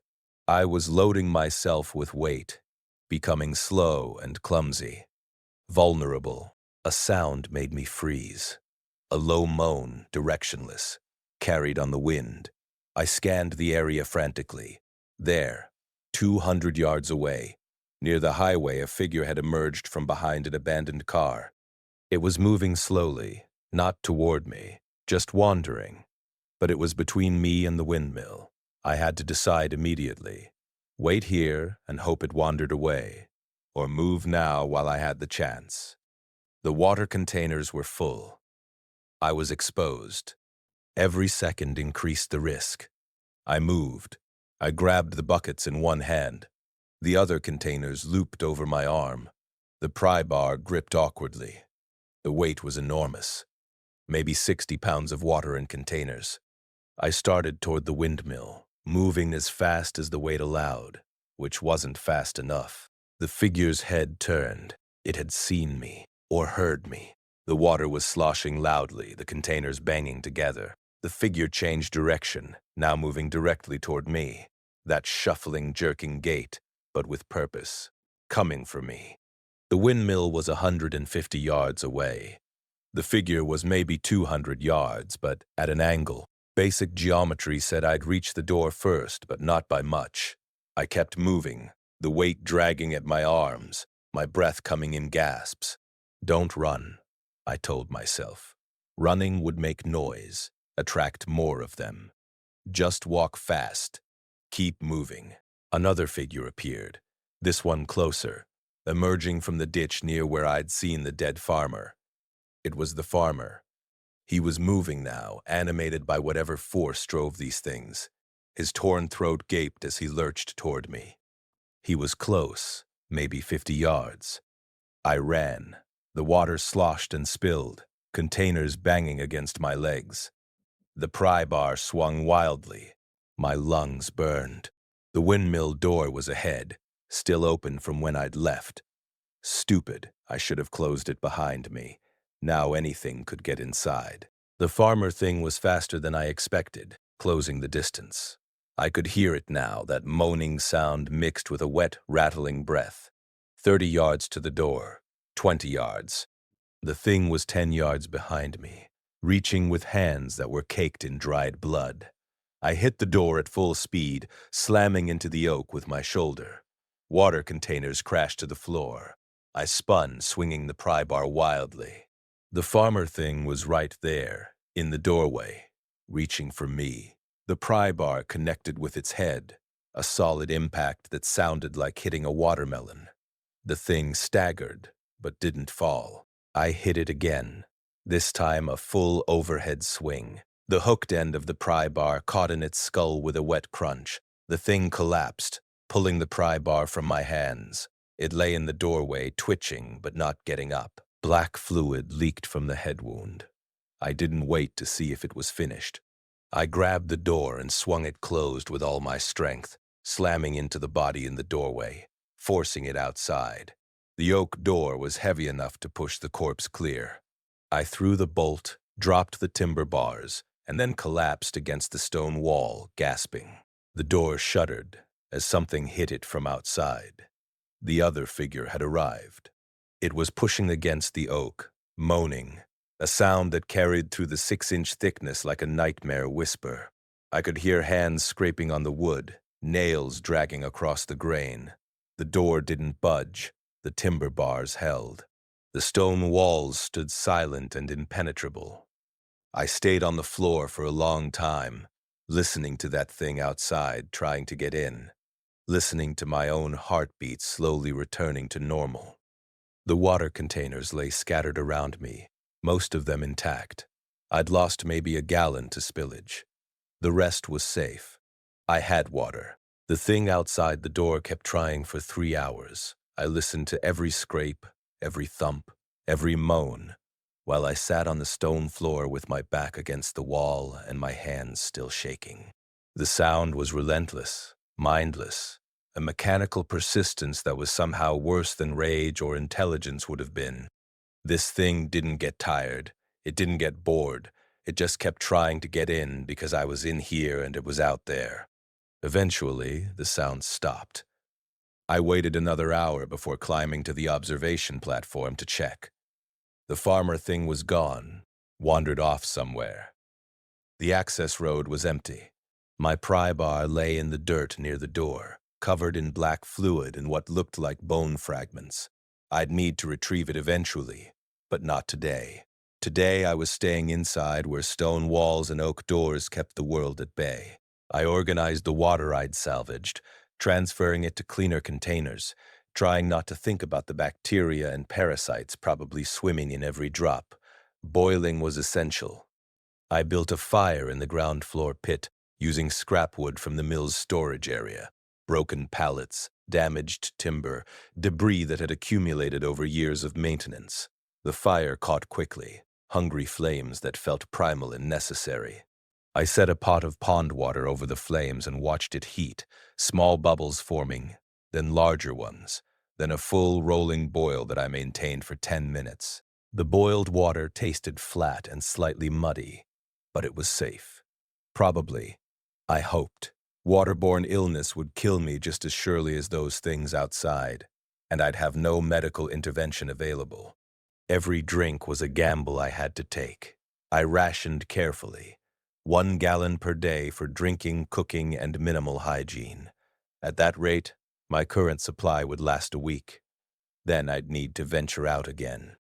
I was loading myself with weight, becoming slow and clumsy. Vulnerable. A sound made me freeze. A low moan, directionless, carried on the wind. I scanned the area frantically. There, 200 yards away, near the highway, a figure had emerged from behind an abandoned car. It was moving slowly, not toward me, just wandering. But it was between me and the windmill. I had to decide immediately. Wait here and hope it wandered away, or move now while I had the chance. The water containers were full. I was exposed. Every second increased the risk. I moved. I grabbed the buckets in one hand. The other containers looped over my arm. The pry bar gripped awkwardly. The weight was enormous. Maybe 60 pounds of water in containers. I started toward the windmill, moving as fast as the weight allowed, which wasn't fast enough. The figure's head turned. It had seen me, or heard me. The water was sloshing loudly, the containers banging together. The figure changed direction, now moving directly toward me. That shuffling, jerking gait, but with purpose, coming for me. The windmill was 150 yards away. The figure was maybe 200 yards, but at an angle. Basic geometry said I'd reach the door first, but not by much. I kept moving, the weight dragging at my arms, my breath coming in gasps. Don't run, I told myself. Running would make noise, attract more of them. Just walk fast. Keep moving. Another figure appeared, this one closer, emerging from the ditch near where I'd seen the dead farmer. It was the farmer. He was moving now, animated by whatever force drove these things. His torn throat gaped as he lurched toward me. He was close, maybe 50 yards. I ran. The water sloshed and spilled, containers banging against my legs. The pry bar swung wildly. My lungs burned. The windmill door was ahead, still open from when I'd left. Stupid, I should have closed it behind me. Now anything could get inside. The farmer thing was faster than I expected, closing the distance. I could hear it now, that moaning sound mixed with a wet, rattling breath. 30 yards to the door, 20 yards. The thing was 10 yards behind me, reaching with hands that were caked in dried blood. I hit the door at full speed, slamming into the oak with my shoulder. Water containers crashed to the floor. I spun, swinging the pry bar wildly. The farmer thing was right there, in the doorway, reaching for me. The pry bar connected with its head, a solid impact that sounded like hitting a watermelon. The thing staggered, but didn't fall. I hit it again, this time a full overhead swing. The hooked end of the pry bar caught in its skull with a wet crunch. The thing collapsed, pulling the pry bar from my hands. It lay in the doorway, twitching but not getting up. Black fluid leaked from the head wound. I didn't wait to see if it was finished. I grabbed the door and swung it closed with all my strength, slamming into the body in the doorway, forcing it outside. The oak door was heavy enough to push the corpse clear. I threw the bolt, dropped the timber bars, and then collapsed against the stone wall, gasping. The door shuddered as something hit it from outside. The other figure had arrived. It was pushing against the oak, moaning, a sound that carried through the 6-inch thickness like a nightmare whisper. I could hear hands scraping on the wood, nails dragging across the grain. The door didn't budge. The timber bars held. The stone walls stood silent and impenetrable. I stayed on the floor for a long time, listening to that thing outside trying to get in, listening to my own heartbeat slowly returning to normal. The water containers lay scattered around me, most of them intact. I'd lost maybe a gallon to spillage. The rest was safe. I had water. The thing outside the door kept trying for 3 hours. I listened to every scrape, every thump, every moan, while I sat on the stone floor with my back against the wall and my hands still shaking. The sound was relentless, mindless, a mechanical persistence that was somehow worse than rage or intelligence would have been. This thing didn't get tired. It didn't get bored. It just kept trying to get in because I was in here and it was out there. Eventually, the sound stopped. I waited another hour before climbing to the observation platform to check. The farmer thing was gone, wandered off somewhere. The access road was empty. My pry bar lay in the dirt near the door, covered in black fluid and what looked like bone fragments. I'd need to retrieve it eventually, but not today. Today I was staying inside where stone walls and oak doors kept the world at bay. I organized the water I'd salvaged, transferring it to cleaner containers, trying not to think about the bacteria and parasites probably swimming in every drop. Boiling was essential. I built a fire in the ground floor pit, using scrap wood from the mill's storage area. Broken pallets, damaged timber, debris that had accumulated over years of maintenance. The fire caught quickly, hungry flames that felt primal and necessary. I set a pot of pond water over the flames and watched it heat, small bubbles forming, then larger ones, then a full rolling boil that I maintained for 10 minutes. The boiled water tasted flat and slightly muddy, but it was safe. Probably, I hoped, waterborne illness would kill me just as surely as those things outside, and I'd have no medical intervention available. Every drink was a gamble I had to take. I rationed carefully. 1 gallon per day for drinking, cooking, and minimal hygiene. At that rate, my current supply would last a week. Then I'd need to venture out again.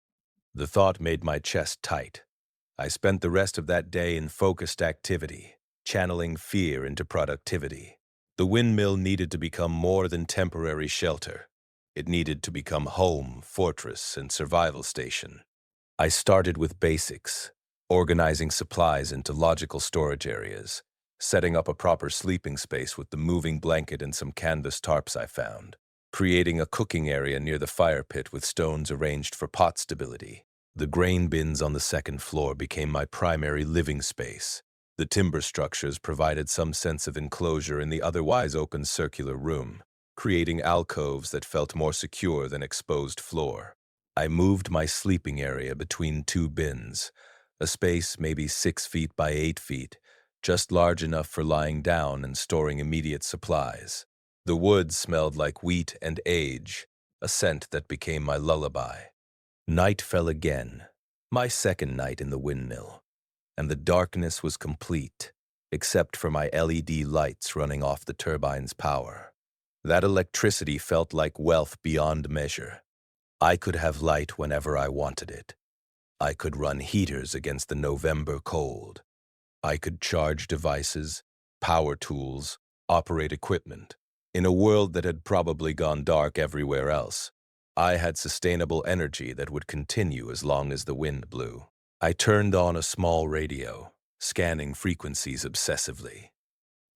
The thought made my chest tight. I spent the rest of that day in focused activity, channeling fear into productivity. The windmill needed to become more than temporary shelter. It needed to become home, fortress, and survival station. I started with basics, organizing supplies into logical storage areas, setting up a proper sleeping space with the moving blanket and some canvas tarps I found, creating a cooking area near the fire pit with stones arranged for pot stability. The grain bins on the second floor became my primary living space. The timber structures provided some sense of enclosure in the otherwise open circular room, creating alcoves that felt more secure than exposed floor. I moved my sleeping area between two bins, a space maybe 6 feet by 8 feet, just large enough for lying down and storing immediate supplies. The wood smelled like wheat and age, a scent that became my lullaby. Night fell again, my second night in the windmill, and the darkness was complete, except for my LED lights running off the turbine's power. That electricity felt like wealth beyond measure. I could have light whenever I wanted it. I could run heaters against the November cold. I could charge devices, power tools, operate equipment. In a world that had probably gone dark everywhere else, I had sustainable energy that would continue as long as the wind blew. I turned on a small radio, scanning frequencies obsessively.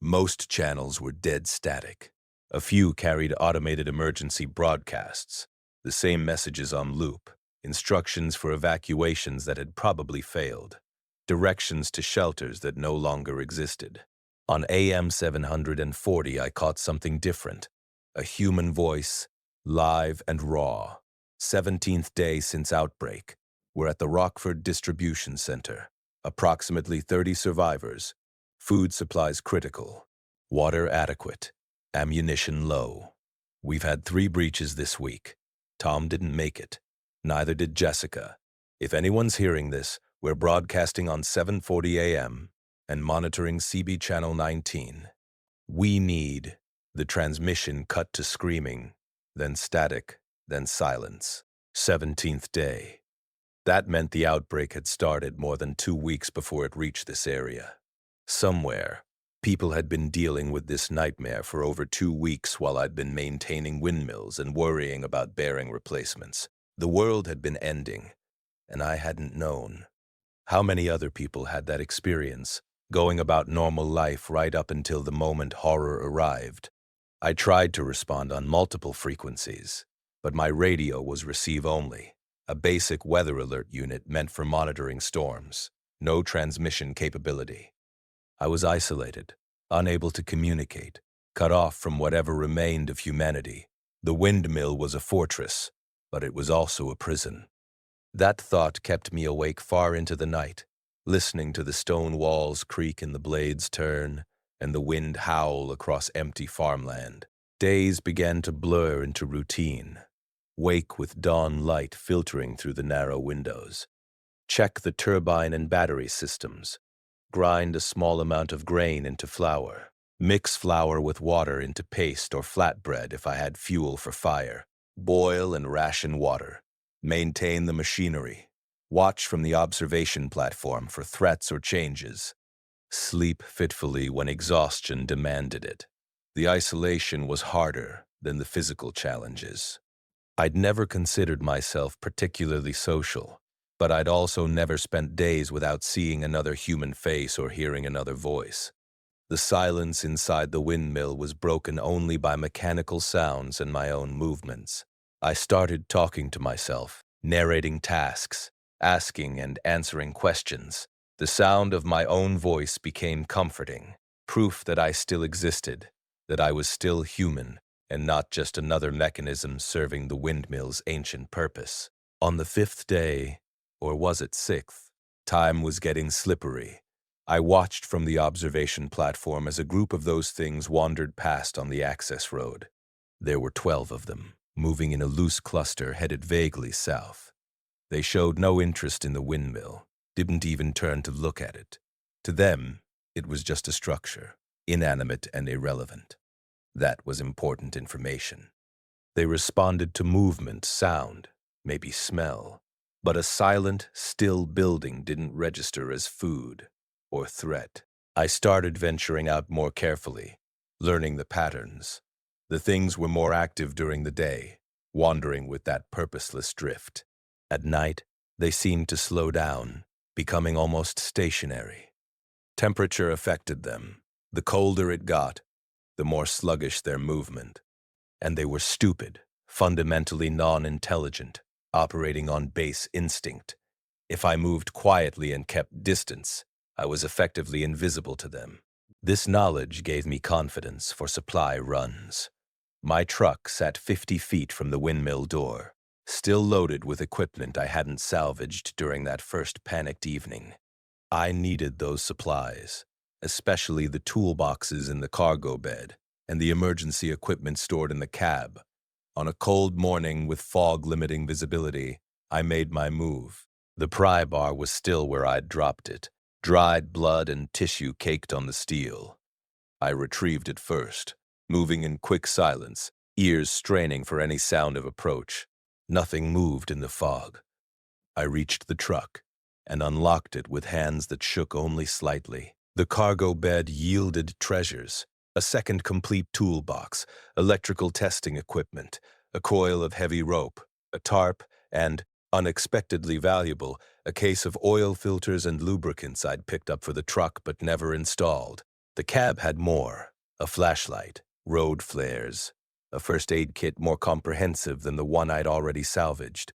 Most channels were dead static. A few carried automated emergency broadcasts, the same messages on loop, instructions for evacuations that had probably failed, directions to shelters that no longer existed. On AM 740, I caught something different, a human voice, live and raw. 17th day since Outbreak. We're at the Rockford Distribution Center. Approximately 30 survivors. Food supplies critical. Water adequate. Ammunition low. We've had 3 breaches this week. Tom didn't make it. Neither did Jessica. If anyone's hearing this, we're broadcasting on 7:40 a.m. and monitoring CB Channel 19. We need the transmission cut to screaming, then static, then silence. 17th day. That meant the outbreak had started more than 2 weeks before it reached this area. Somewhere, people had been dealing with this nightmare for over 2 weeks while I'd been maintaining windmills and worrying about bearing replacements. The world had been ending, and I hadn't known. How many other people had that experience, going about normal life right up until the moment horror arrived? I tried to respond on multiple frequencies, but my radio was receive only, a basic weather alert unit meant for monitoring storms, no transmission capability. I was isolated, unable to communicate, cut off from whatever remained of humanity. The windmill was a fortress, but it was also a prison. That thought kept me awake far into the night, listening to the stone walls creak and the blades turn, and the wind howl across empty farmland. Days began to blur into routine, wake with dawn light filtering through the narrow windows. Check the turbine and battery systems. Grind a small amount of grain into flour. Mix flour with water into paste or flatbread if I had fuel for fire. Boil and ration water. Maintain the machinery. Watch from the observation platform for threats or changes. Sleep fitfully when exhaustion demanded it. The isolation was harder than the physical challenges. I'd never considered myself particularly social, but I'd also never spent days without seeing another human face or hearing another voice. The silence inside the windmill was broken only by mechanical sounds and my own movements. I started talking to myself, narrating tasks, asking and answering questions. The sound of my own voice became comforting, proof that I still existed, that I was still human, and not just another mechanism serving the windmill's ancient purpose. On the 5th day, or was it 6th, time was getting slippery. I watched from the observation platform as a group of those things wandered past on the access road. There were 12 of them, moving in a loose cluster headed vaguely south. They showed no interest in the windmill, didn't even turn to look at it. To them, it was just a structure, inanimate and irrelevant. That was important information. They responded to movement, sound, maybe smell, but a silent, still building didn't register as food or threat. I started venturing out more carefully, learning the patterns. The things were more active during the day, wandering with that purposeless drift. At night, they seemed to slow down, becoming almost stationary. Temperature affected them. The colder it got, the more sluggish their movement. And they were stupid, fundamentally non-intelligent, operating on base instinct. If I moved quietly and kept distance, I was effectively invisible to them. This knowledge gave me confidence for supply runs. My truck sat 50 feet from the windmill door, still loaded with equipment I hadn't salvaged during that first panicked evening. I needed those supplies, especially the toolboxes in the cargo bed and the emergency equipment stored in the cab. On a cold morning with fog limiting visibility, I made my move. The pry bar was still where I'd dropped it, dried blood and tissue caked on the steel. I retrieved it first, moving in quick silence, ears straining for any sound of approach. Nothing moved in the fog. I reached the truck and unlocked it with hands that shook only slightly. The cargo bed yielded treasures: a second complete toolbox, electrical testing equipment, a coil of heavy rope, a tarp, and, unexpectedly valuable, a case of oil filters and lubricants I'd picked up for the truck but never installed. The cab had more: a flashlight, road flares, a first aid kit more comprehensive than the one I'd already salvaged,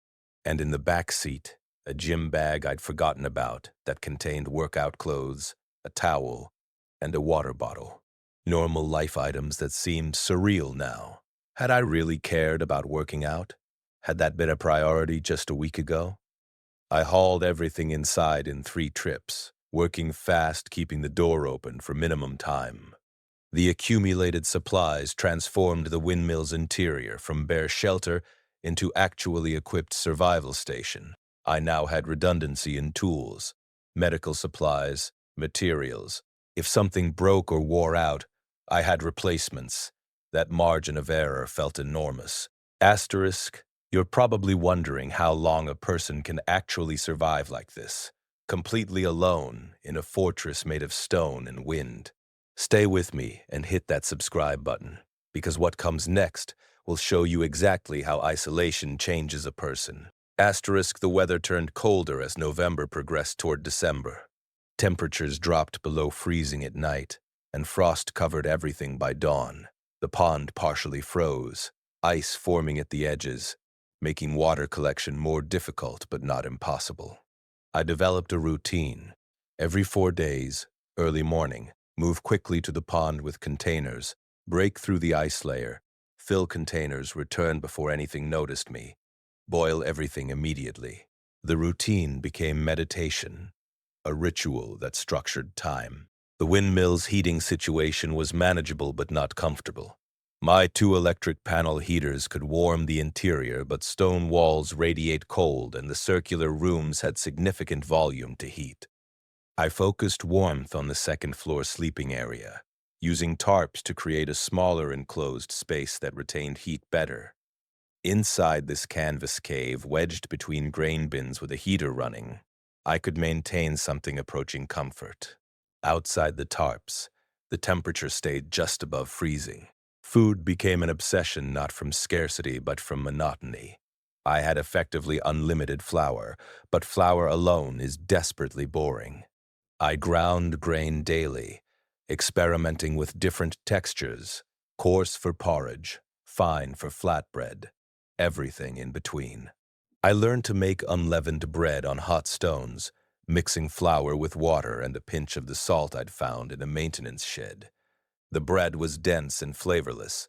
and in the back seat, a gym bag I'd forgotten about that contained workout clothes, a towel, and a water bottle. Normal life items that seemed surreal now. Had I really cared about working out? Had that been a priority just a week ago? I hauled everything inside in 3 trips, working fast, keeping the door open for minimum time. The accumulated supplies transformed the windmill's interior from bare shelter into actually equipped survival station. I now had redundancy in tools, medical supplies, materials. If something broke or wore out, I had replacements. That margin of error felt enormous. Asterisk, you're probably wondering how long a person can actually survive like this, completely alone in a fortress made of stone and wind. Stay with me and hit that subscribe button, because what comes next will show you exactly how isolation changes a person. Asterisk, the weather turned colder as November progressed toward December. Temperatures dropped below freezing at night, and frost covered everything by dawn. The pond partially froze, ice forming at the edges, making water collection more difficult but not impossible. I developed a routine. Every 4 days, early morning, move quickly to the pond with containers, break through the ice layer, fill containers, return before anything noticed me, boil everything immediately. The routine became meditation, a ritual that structured time. The windmill's heating situation was manageable but not comfortable. My 2 electric panel heaters could warm the interior, but stone walls radiate cold and the circular rooms had significant volume to heat. I focused warmth on the second-floor sleeping area, using tarps to create a smaller enclosed space that retained heat better. Inside this canvas cave, wedged between grain bins with a heater running, I could maintain something approaching comfort. Outside the tarps, the temperature stayed just above freezing. Food became an obsession not from scarcity but from monotony. I had effectively unlimited flour, but flour alone is desperately boring. I ground grain daily, experimenting with different textures, coarse for porridge, fine for flatbread, everything in between. I learned to make unleavened bread on hot stones, mixing flour with water and a pinch of the salt I'd found in a maintenance shed. The bread was dense and flavorless,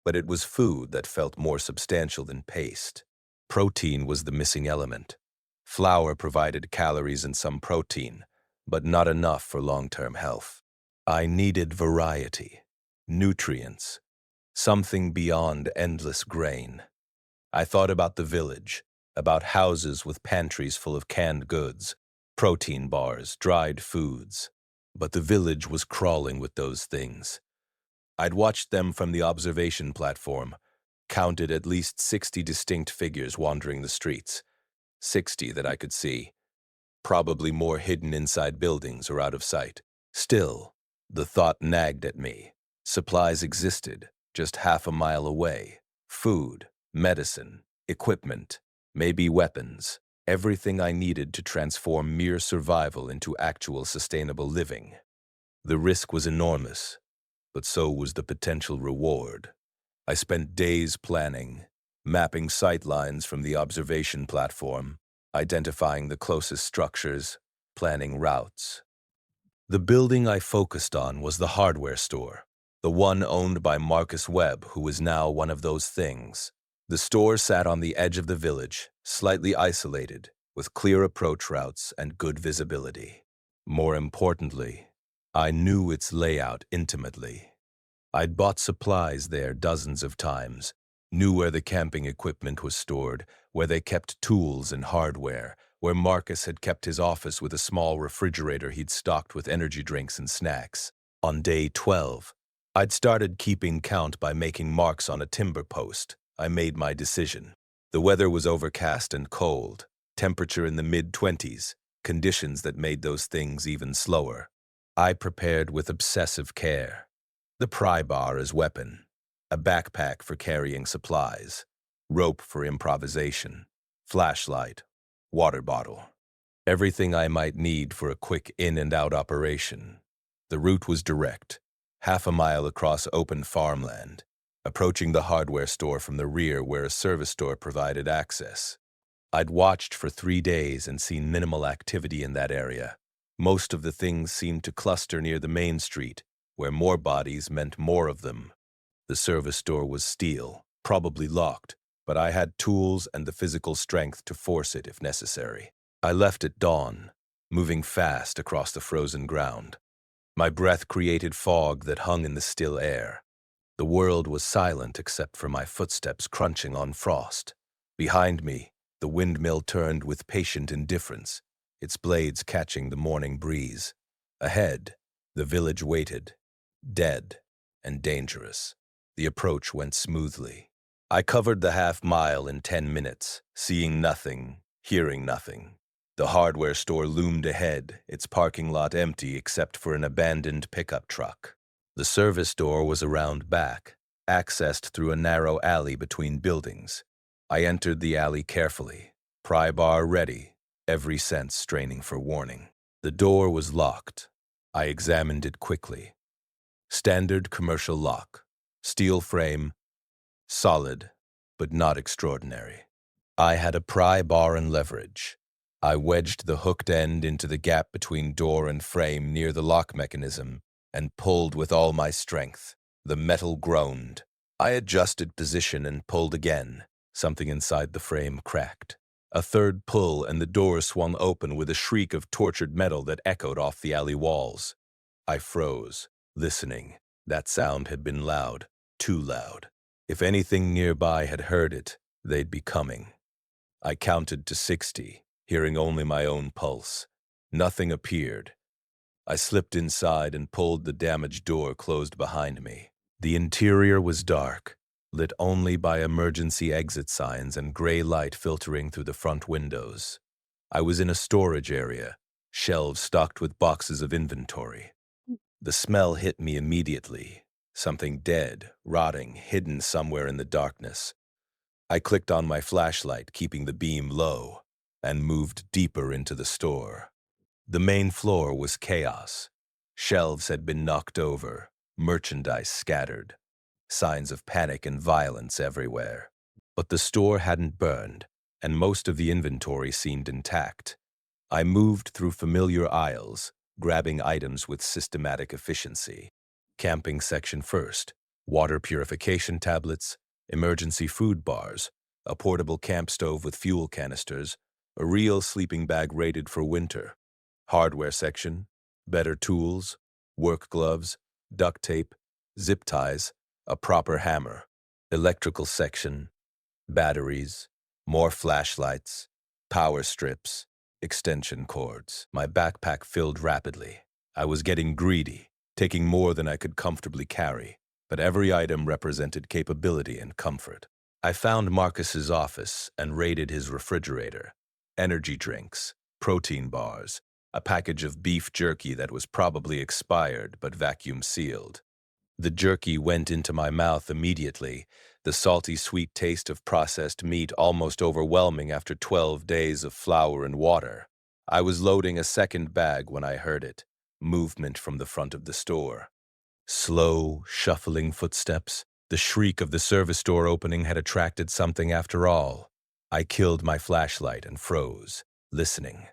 but it was food that felt more substantial than paste. Protein was the missing element. Flour provided calories and some protein, but not enough for long-term health. I needed variety, nutrients, something beyond endless grain. I thought about the village, about houses with pantries full of canned goods, protein bars, dried foods. But the village was crawling with those things. I'd watched them from the observation platform, counted at least 60 distinct figures wandering the streets, 60 that I could see, probably more hidden inside buildings or out of sight. Still, the thought nagged at me. Supplies existed, just half a mile away. Food, medicine, equipment, maybe weapons. Everything I needed to transform mere survival into actual sustainable living. The risk was enormous, but so was the potential reward. I spent days planning, mapping sightlines from the observation platform, identifying the closest structures, planning routes. The building I focused on was the hardware store, the one owned by Marcus Webb, who was now one of those things. The store sat on the edge of the village, slightly isolated, with clear approach routes and good visibility. More importantly, I knew its layout intimately. I'd bought supplies there dozens of times, knew where the camping equipment was stored, where they kept tools and hardware, where Marcus had kept his office with a small refrigerator he'd stocked with energy drinks and snacks. On day 12, I'd started keeping count by making marks on a timber post. I made my decision. The weather was overcast and cold, temperature in the mid-20s, conditions that made those things even slower. I prepared with obsessive care. The pry bar as weapon, a backpack for carrying supplies, rope for improvisation, flashlight, water bottle. Everything I might need for a quick in and out operation. The route was direct, half a mile across open farmland, approaching the hardware store from the rear where a service store provided access. I'd watched for 3 days and seen minimal activity in that area. Most of the things seemed to cluster near the main street, where more bodies meant more of them. The service store was steel, probably locked, but I had tools and the physical strength to force it if necessary. I left at dawn, moving fast across the frozen ground. My breath created fog that hung in the still air. The world was silent except for my footsteps crunching on frost. Behind me, the windmill turned with patient indifference, its blades catching the morning breeze. Ahead, the village waited, dead and dangerous. The approach went smoothly. I covered the half-mile in 10 minutes, seeing nothing, hearing nothing. The hardware store loomed ahead, its parking lot empty except for an abandoned pickup truck. The service door was around back, accessed through a narrow alley between buildings. I entered the alley carefully, pry bar ready, every sense straining for warning. The door was locked. I examined it quickly. Standard commercial lock, steel frame, solid, but not extraordinary. I had a pry bar and leverage. I wedged the hooked end into the gap between door and frame near the lock mechanism and pulled with all my strength. The metal groaned. I adjusted position and pulled again. Something inside the frame cracked. A third pull and the door swung open with a shriek of tortured metal that echoed off the alley walls. I froze, listening. That sound had been loud, too loud. If anything nearby had heard it, they'd be coming. I counted to 60, hearing only my own pulse. Nothing appeared. I slipped inside and pulled the damaged door closed behind me. The interior was dark, lit only by emergency exit signs and gray light filtering through the front windows. I was in a storage area, shelves stocked with boxes of inventory. The smell hit me immediately. Something dead, rotting, hidden somewhere in the darkness. I clicked on my flashlight, keeping the beam low, and moved deeper into the store. The main floor was chaos. Shelves had been knocked over, merchandise scattered, signs of panic and violence everywhere. But the store hadn't burned, and most of the inventory seemed intact. I moved through familiar aisles, grabbing items with systematic efficiency. Camping section first, water purification tablets, emergency food bars, a portable camp stove with fuel canisters, a real sleeping bag rated for winter. Hardware section, better tools, work gloves, duct tape, zip ties, a proper hammer. Electrical section, batteries, more flashlights, power strips, extension cords. My backpack filled rapidly. I was getting greedy, taking more than I could comfortably carry, but every item represented capability and comfort. I found Marcus's office and raided his refrigerator. Energy drinks, protein bars, a package of beef jerky that was probably expired but vacuum sealed. The jerky went into my mouth immediately, the salty sweet taste of processed meat almost overwhelming after 12 days of flour and water. I was loading a second bag when I heard it, movement from the front of the store. Slow, shuffling footsteps. The shriek of the service door opening had attracted something after all. I killed my flashlight and froze, listening.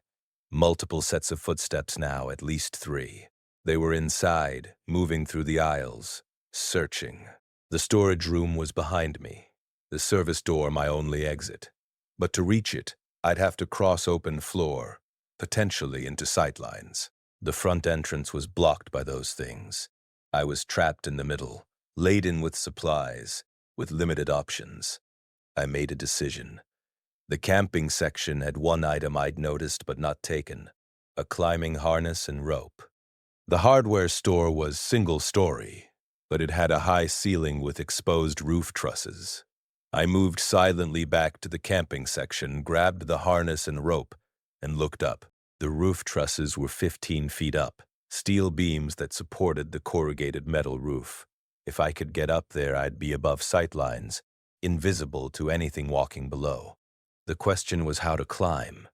Multiple sets of footsteps now, at least 3. They were inside, moving through the aisles, searching. The storage room was behind me, the service door my only exit. But to reach it, I'd have to cross open floor, potentially into sightlines. The front entrance was blocked by those things. I was trapped in the middle, laden with supplies, with limited options. I made a decision. The camping section had one item I'd noticed but not taken, a climbing harness and rope. The hardware store was single-story, but it had a high ceiling with exposed roof trusses. I moved silently back to the camping section, grabbed the harness and rope, and looked up. The roof trusses were 15 feet up, steel beams that supported the corrugated metal roof. If I could get up there, I'd be above sightlines, invisible to anything walking below. The question was how to climb.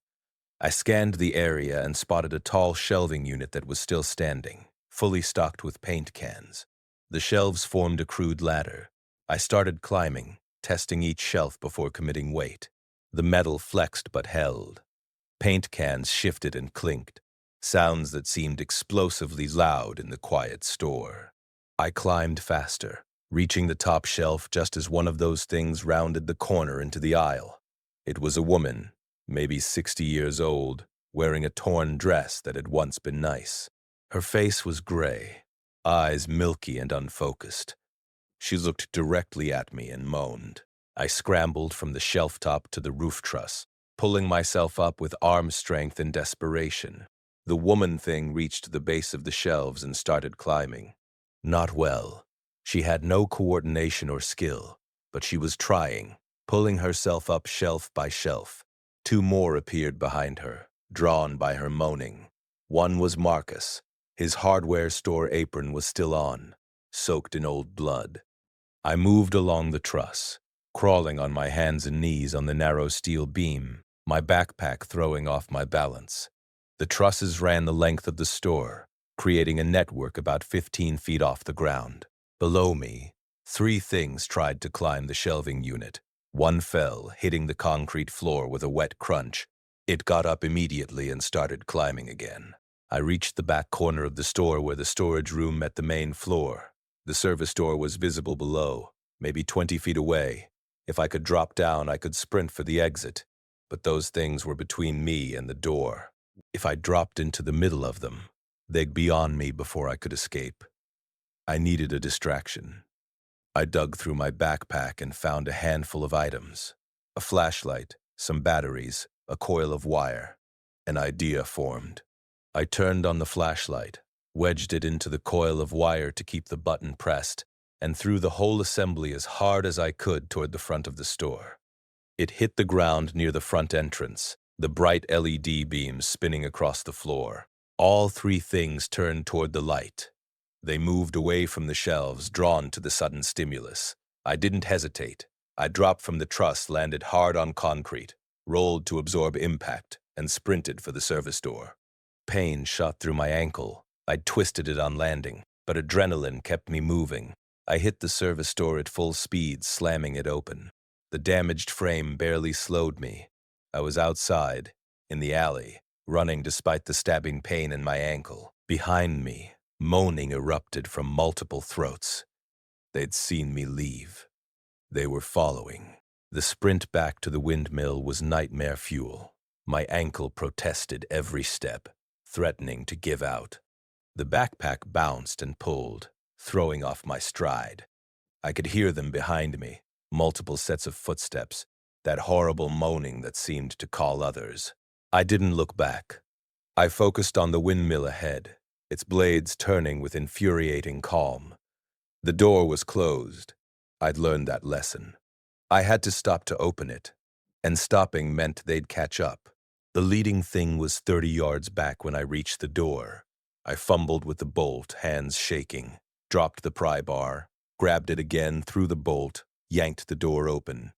I scanned the area and spotted a tall shelving unit that was still standing, fully stocked with paint cans. The shelves formed a crude ladder. I started climbing, testing each shelf before committing weight. The metal flexed but held. Paint cans shifted and clinked, sounds that seemed explosively loud in the quiet store. I climbed faster, reaching the top shelf just as one of those things rounded the corner into the aisle. It was a woman, maybe 60 years old, wearing a torn dress that had once been nice. Her face was gray, eyes milky and unfocused. She looked directly at me and moaned. I scrambled from the shelf top to the roof truss, pulling myself up with arm strength and desperation. The woman thing reached the base of the shelves and started climbing. Not well. She had no coordination or skill, but she was trying, pulling herself up shelf by shelf. 2 more appeared behind her, drawn by her moaning. One was Marcus. His hardware store apron was still on, soaked in old blood. I moved along the truss, crawling on my hands and knees on the narrow steel beam, my backpack throwing off my balance. The trusses ran the length of the store, creating a network about 15 feet off the ground. Below me, 3 things tried to climb the shelving unit. One fell, hitting the concrete floor with a wet crunch. It got up immediately and started climbing again. I reached the back corner of the store where the storage room met the main floor. The service door was visible below, maybe 20 feet away. If I could drop down, I could sprint for the exit, but those things were between me and the door. If I dropped into the middle of them, they'd be on me before I could escape. I needed a distraction. I dug through my backpack and found a handful of items. A flashlight, some batteries, a coil of wire. An idea formed. I turned on the flashlight, wedged it into the coil of wire to keep the button pressed, and threw the whole assembly as hard as I could toward the front of the store. It hit the ground near the front entrance, the bright LED beams spinning across the floor. All 3 things turned toward the light. They moved away from the shelves, drawn to the sudden stimulus. I didn't hesitate. I dropped from the truss, landed hard on concrete, rolled to absorb impact, and sprinted for the service door. Pain shot through my ankle. I twisted it on landing, but adrenaline kept me moving. I hit the service door at full speed, slamming it open. The damaged frame barely slowed me. I was outside, in the alley, running despite the stabbing pain in my ankle. Behind me, moaning erupted from multiple throats. They'd seen me leave. They were following. The sprint back to the windmill was nightmare fuel. My ankle protested every step, threatening to give out. The backpack bounced and pulled, throwing off my stride. I could hear them behind me, multiple sets of footsteps, that horrible moaning that seemed to call others. I didn't look back. I focused on the windmill ahead, its blades turning with infuriating calm. The door was closed. I'd learned that lesson. I had to stop to open it, and stopping meant they'd catch up. The leading thing was 30 yards back when I reached the door. I fumbled with the bolt, hands shaking, dropped the pry bar, grabbed it again, threw the bolt, yanked the door open.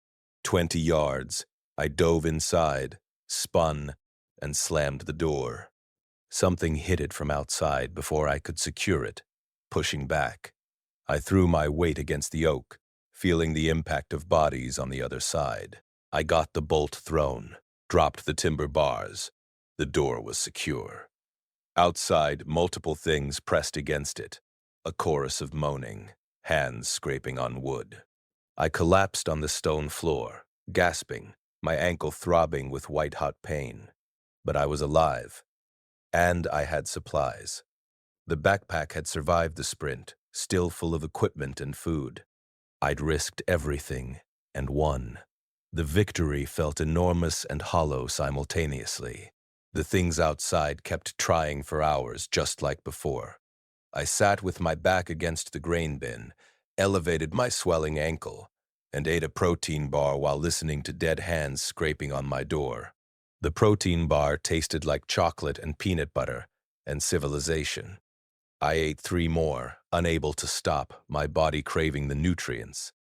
20 yards. I dove inside, spun, and slammed the door. Something hit it from outside before I could secure it, pushing back. I threw my weight against the oak, feeling the impact of bodies on the other side. I got the bolt thrown, dropped the timber bars. The door was secure. Outside, multiple things pressed against it, a chorus of moaning, hands scraping on wood. I collapsed on the stone floor, gasping, my ankle throbbing with white-hot pain. But I was alive, and I had supplies. The backpack had survived the sprint, still full of equipment and food. I'd risked everything, and won. The victory felt enormous and hollow simultaneously. The things outside kept trying for hours, just like before. I sat with my back against the grain bin, elevated my swelling ankle, and ate a protein bar while listening to dead hands scraping on my door. The protein bar tasted like chocolate and peanut butter and civilization. I ate 3 more, unable to stop, my body craving the nutrients.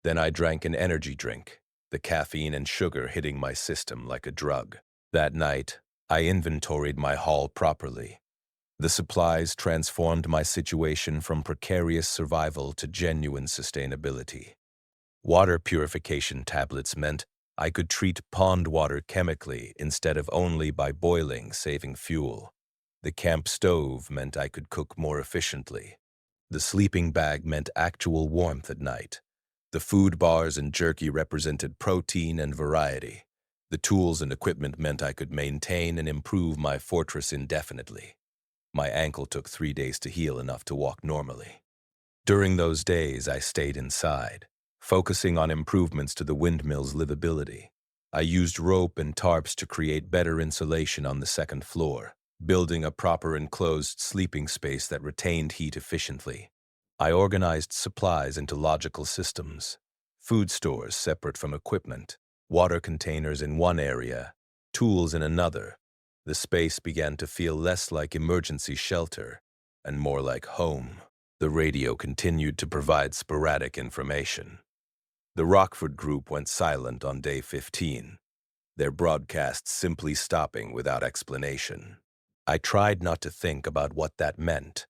Then I drank an energy drink, the caffeine and sugar hitting my system like a drug. That night, I inventoried my haul properly. The supplies transformed my situation from precarious survival to genuine sustainability. Water purification tablets meant I could treat pond water chemically instead of only by boiling, saving fuel. The camp stove meant I could cook more efficiently. The sleeping bag meant actual warmth at night. The food bars and jerky represented protein and variety. The tools and equipment meant I could maintain and improve my fortress indefinitely. My ankle took 3 days to heal enough to walk normally. During those days, I stayed inside, focusing on improvements to the windmill's livability. I used rope and tarps to create better insulation on the second floor, building a proper enclosed sleeping space that retained heat efficiently. I organized supplies into logical systems, food stores separate from equipment, water containers in one area, tools in another. The space began to feel less like emergency shelter and more like home. The radio continued to provide sporadic information. The Rockford group went silent on day 15, their broadcasts simply stopping without explanation. I tried not to think about what that meant.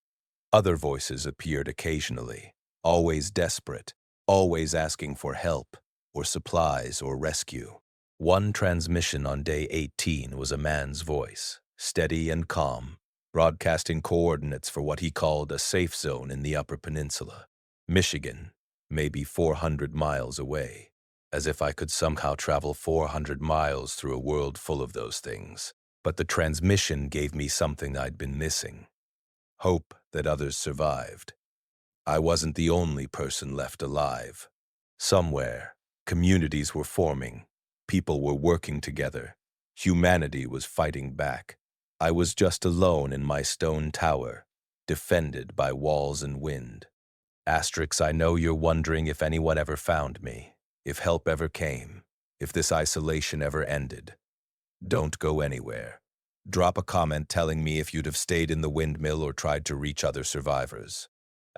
Other voices appeared occasionally, always desperate, always asking for help, or supplies, or rescue. One transmission on day 18 was a man's voice, steady and calm, broadcasting coordinates for what he called a safe zone in the Upper Peninsula, Michigan, maybe 400 miles away, as if I could somehow travel 400 miles through a world full of those things. But the transmission gave me something I'd been missing. Hope that others survived. I wasn't the only person left alive. Somewhere, communities were forming. People were working together. Humanity was fighting back. I was just alone in my stone tower, defended by walls and wind. Asterix, I know you're wondering if anyone ever found me, if help ever came, if this isolation ever ended. Don't go anywhere. Drop a comment telling me if you'd have stayed in the windmill or tried to reach other survivors.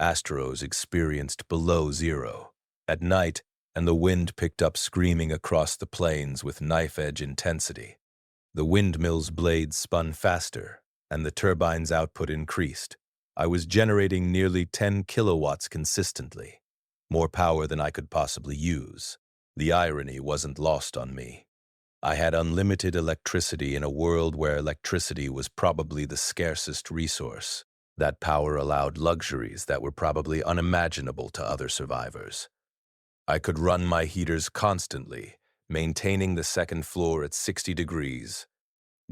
Astros experienced below zero at night, and the wind picked up screaming across the plains with knife-edge intensity. The windmill's blades spun faster, and the turbine's output increased. I was generating nearly 10 kilowatts consistently, more power than I could possibly use. The irony wasn't lost on me. I had unlimited electricity in a world where electricity was probably the scarcest resource. That power allowed luxuries that were probably unimaginable to other survivors. I could run my heaters constantly, maintaining the second floor at 60 degrees.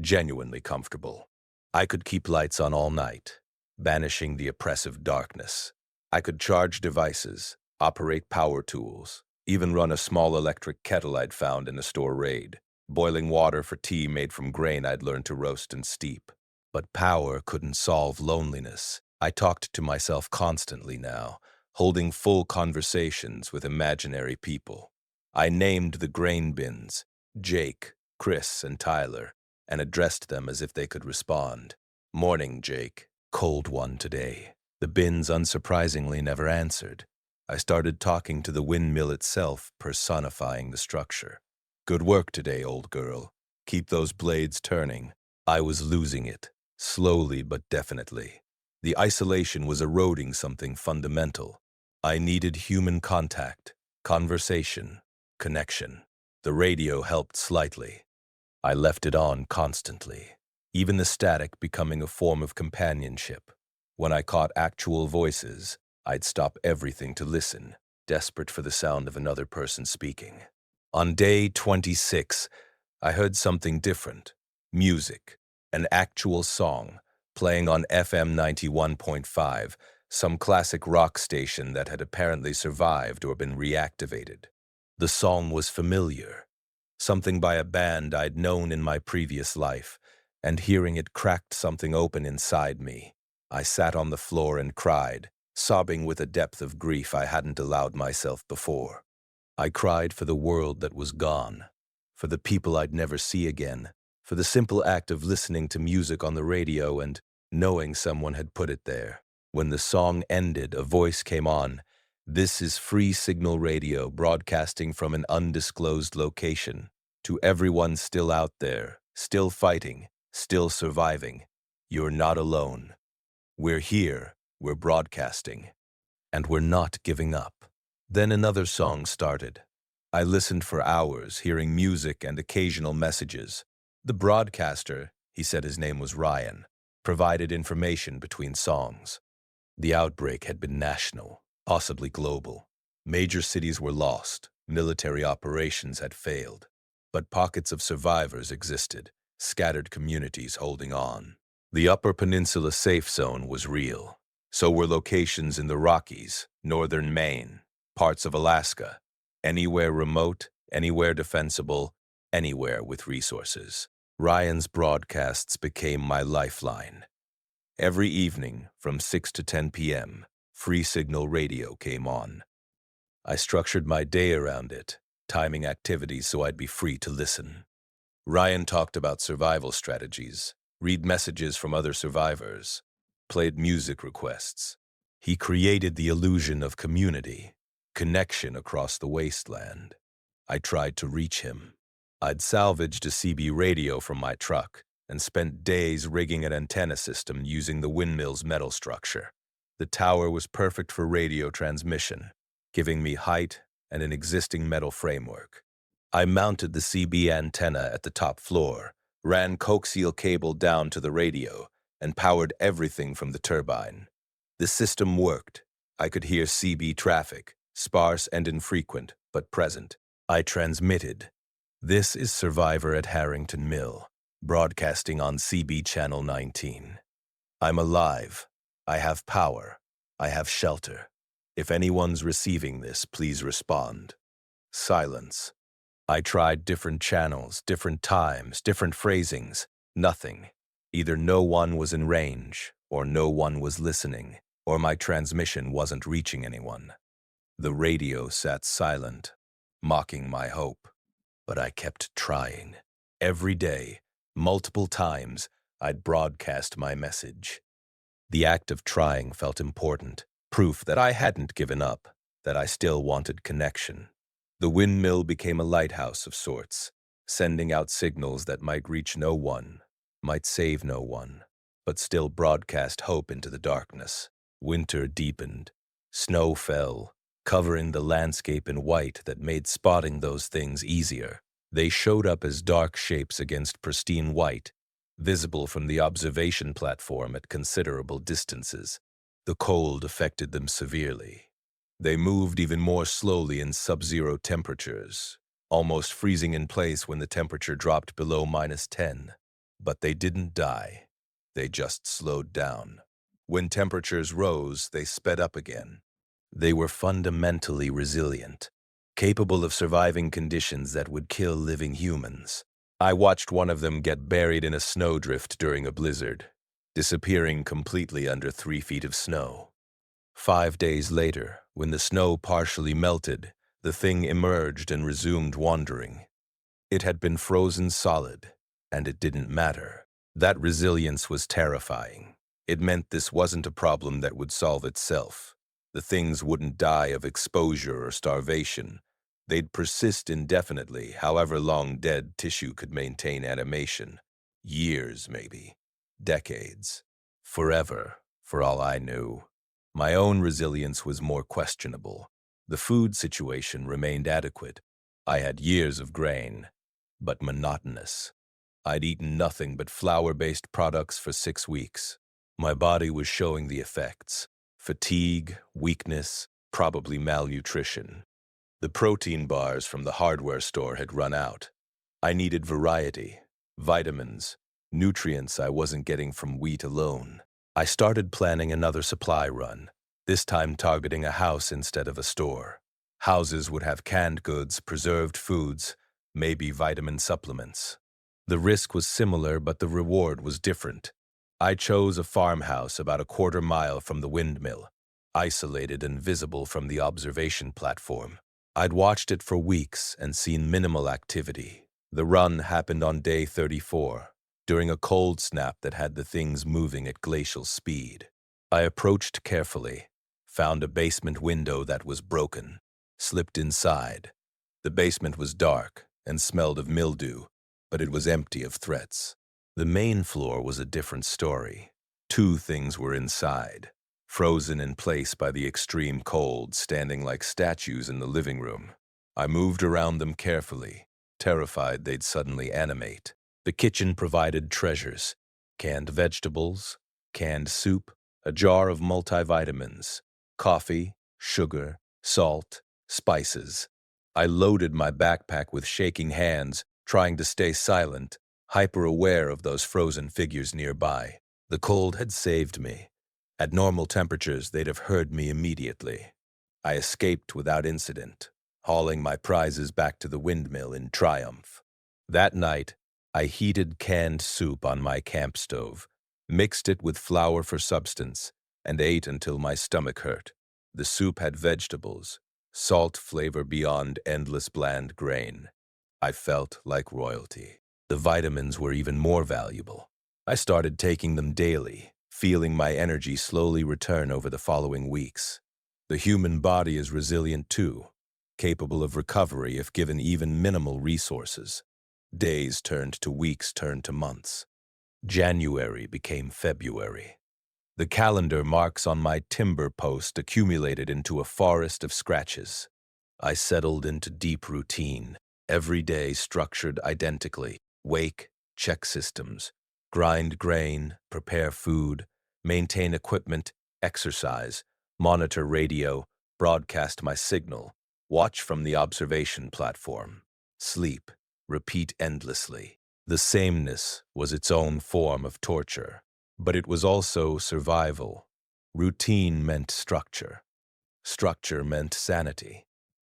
Genuinely comfortable. I could keep lights on all night, banishing the oppressive darkness. I could charge devices, operate power tools, even run a small electric kettle I'd found in a store raid, boiling water for tea made from grain I'd learned to roast and steep. But power couldn't solve loneliness. I talked to myself constantly now, holding full conversations with imaginary people. I named the grain bins, Jake, Chris, and Tyler, and addressed them as if they could respond. "Morning, Jake. Cold one today." The bins unsurprisingly never answered. I started talking to the windmill itself, personifying the structure. "Good work today, old girl. Keep those blades turning." I was losing it, slowly but definitely. The isolation was eroding something fundamental. I needed human contact, conversation, connection. The radio helped slightly. I left it on constantly, even the static becoming a form of companionship. When I caught actual voices, I'd stop everything to listen, desperate for the sound of another person speaking. On day 26, I heard something different. Music, an actual song, playing on FM 91.5, some classic rock station that had apparently survived or been reactivated. The song was familiar, something by a band I'd known in my previous life, and hearing it cracked something open inside me. I sat on the floor and cried, sobbing with a depth of grief I hadn't allowed myself before. I cried for the world that was gone, for the people I'd never see again, for the simple act of listening to music on the radio and knowing someone had put it there. When the song ended, a voice came on. "This is Free Signal Radio, broadcasting from an undisclosed location. To everyone still out there, still fighting, still surviving, you're not alone. We're here, we're broadcasting, and we're not giving up." Then another song started. I listened for hours, hearing music and occasional messages. The broadcaster, he said his name was Ryan, provided information between songs. The outbreak had been national, possibly global. Major cities were lost, military operations had failed, but pockets of survivors existed, scattered communities holding on. The Upper Peninsula safe zone was real. So were locations in the Rockies, northern Maine, parts of Alaska, anywhere remote, anywhere defensible, anywhere with resources. Ryan's broadcasts became my lifeline. Every evening, from 6 to 10 p.m., Free Signal Radio came on. I structured my day around it, timing activities so I'd be free to listen. Ryan talked about survival strategies, read messages from other survivors, played music requests. He created the illusion of community, connection across the wasteland. I tried to reach him. I'd salvaged a CB radio from my truck and spent days rigging an antenna system using the Windmill's metal structure. The tower was perfect for radio transmission, giving me height and an existing metal framework. I mounted the CB antenna at the top floor, ran coaxial cable down to the radio, and powered everything from the turbine. The system worked. I could hear CB traffic, sparse and infrequent, but present. I transmitted. "This is Survivor at Harrington Mill, broadcasting on CB Channel 19. I'm alive. I have power. I have shelter. If anyone's receiving this, please respond." Silence. I tried different channels, different times, different phrasings. Nothing. Either no one was in range, or no one was listening, or my transmission wasn't reaching anyone. The radio sat silent, mocking my hope. But I kept trying. Every day, multiple times, I'd broadcast my message. The act of trying felt important, proof that I hadn't given up, that I still wanted connection. The windmill became a lighthouse of sorts, sending out signals that might reach no one, might save no one, but still broadcast hope into the darkness. Winter deepened. Snow fell, covering the landscape in white that made spotting those things easier. They showed up as dark shapes against pristine white, visible from the observation platform at considerable distances. The cold affected them severely. They moved even more slowly in sub-zero temperatures, almost freezing in place when the temperature dropped below -10. But they didn't die. They just slowed down. When temperatures rose, they sped up again. They were fundamentally resilient, capable of surviving conditions that would kill living humans. I watched one of them get buried in a snowdrift during a blizzard, disappearing completely under 3 feet of snow. 5 days later, when the snow partially melted, the thing emerged and resumed wandering. It had been frozen solid, and it didn't matter. That resilience was terrifying. It meant this wasn't a problem that would solve itself. The things wouldn't die of exposure or starvation. They'd persist indefinitely, however long dead tissue could maintain animation. Years, maybe. Decades. Forever, for all I knew. My own resilience was more questionable. The food situation remained adequate. I had years of grain, but monotonous. I'd eaten nothing but flour-based products for 6 weeks. My body was showing the effects: fatigue, weakness, probably malnutrition. The protein bars from the hardware store had run out. I needed variety, vitamins, nutrients I wasn't getting from wheat alone. I started planning another supply run, this time targeting a house instead of a store. Houses would have canned goods, preserved foods, maybe vitamin supplements. The risk was similar, but the reward was different. I chose a farmhouse about a quarter-mile from the Windmill, isolated and visible from the observation platform. I'd watched it for weeks and seen minimal activity. The run happened on day 34, during a cold snap that had the things moving at glacial speed. I approached carefully, found a basement window that was broken, slipped inside. The basement was dark and smelled of mildew, but it was empty of threats. The main floor was a different story. 2 things were inside, frozen in place by the extreme cold, standing like statues in the living room. I moved around them carefully, terrified they'd suddenly animate. The kitchen provided treasures: canned vegetables, canned soup, a jar of multivitamins, coffee, sugar, salt, spices. I loaded my backpack with shaking hands, trying to stay silent, hyper-aware of those frozen figures nearby. The cold had saved me. At normal temperatures, they'd have heard me immediately. I escaped without incident, hauling my prizes back to the Windmill in triumph. That night, I heated canned soup on my camp stove, mixed it with flour for substance, and ate until my stomach hurt. The soup had vegetables, salt flavor beyond endless bland grain. I felt like royalty. The vitamins were even more valuable. I started taking them daily, feeling my energy slowly return over the following weeks. The human body is resilient too, capable of recovery if given even minimal resources. Days turned to weeks, turned to months. January became February. The calendar marks on my timber post accumulated into a forest of scratches. I settled into deep routine, every day structured identically: wake, check systems, grind grain, prepare food, maintain equipment, exercise, monitor radio, broadcast my signal, watch from the observation platform, sleep, repeat endlessly. The sameness was its own form of torture, but it was also survival. Routine meant structure. Structure meant sanity.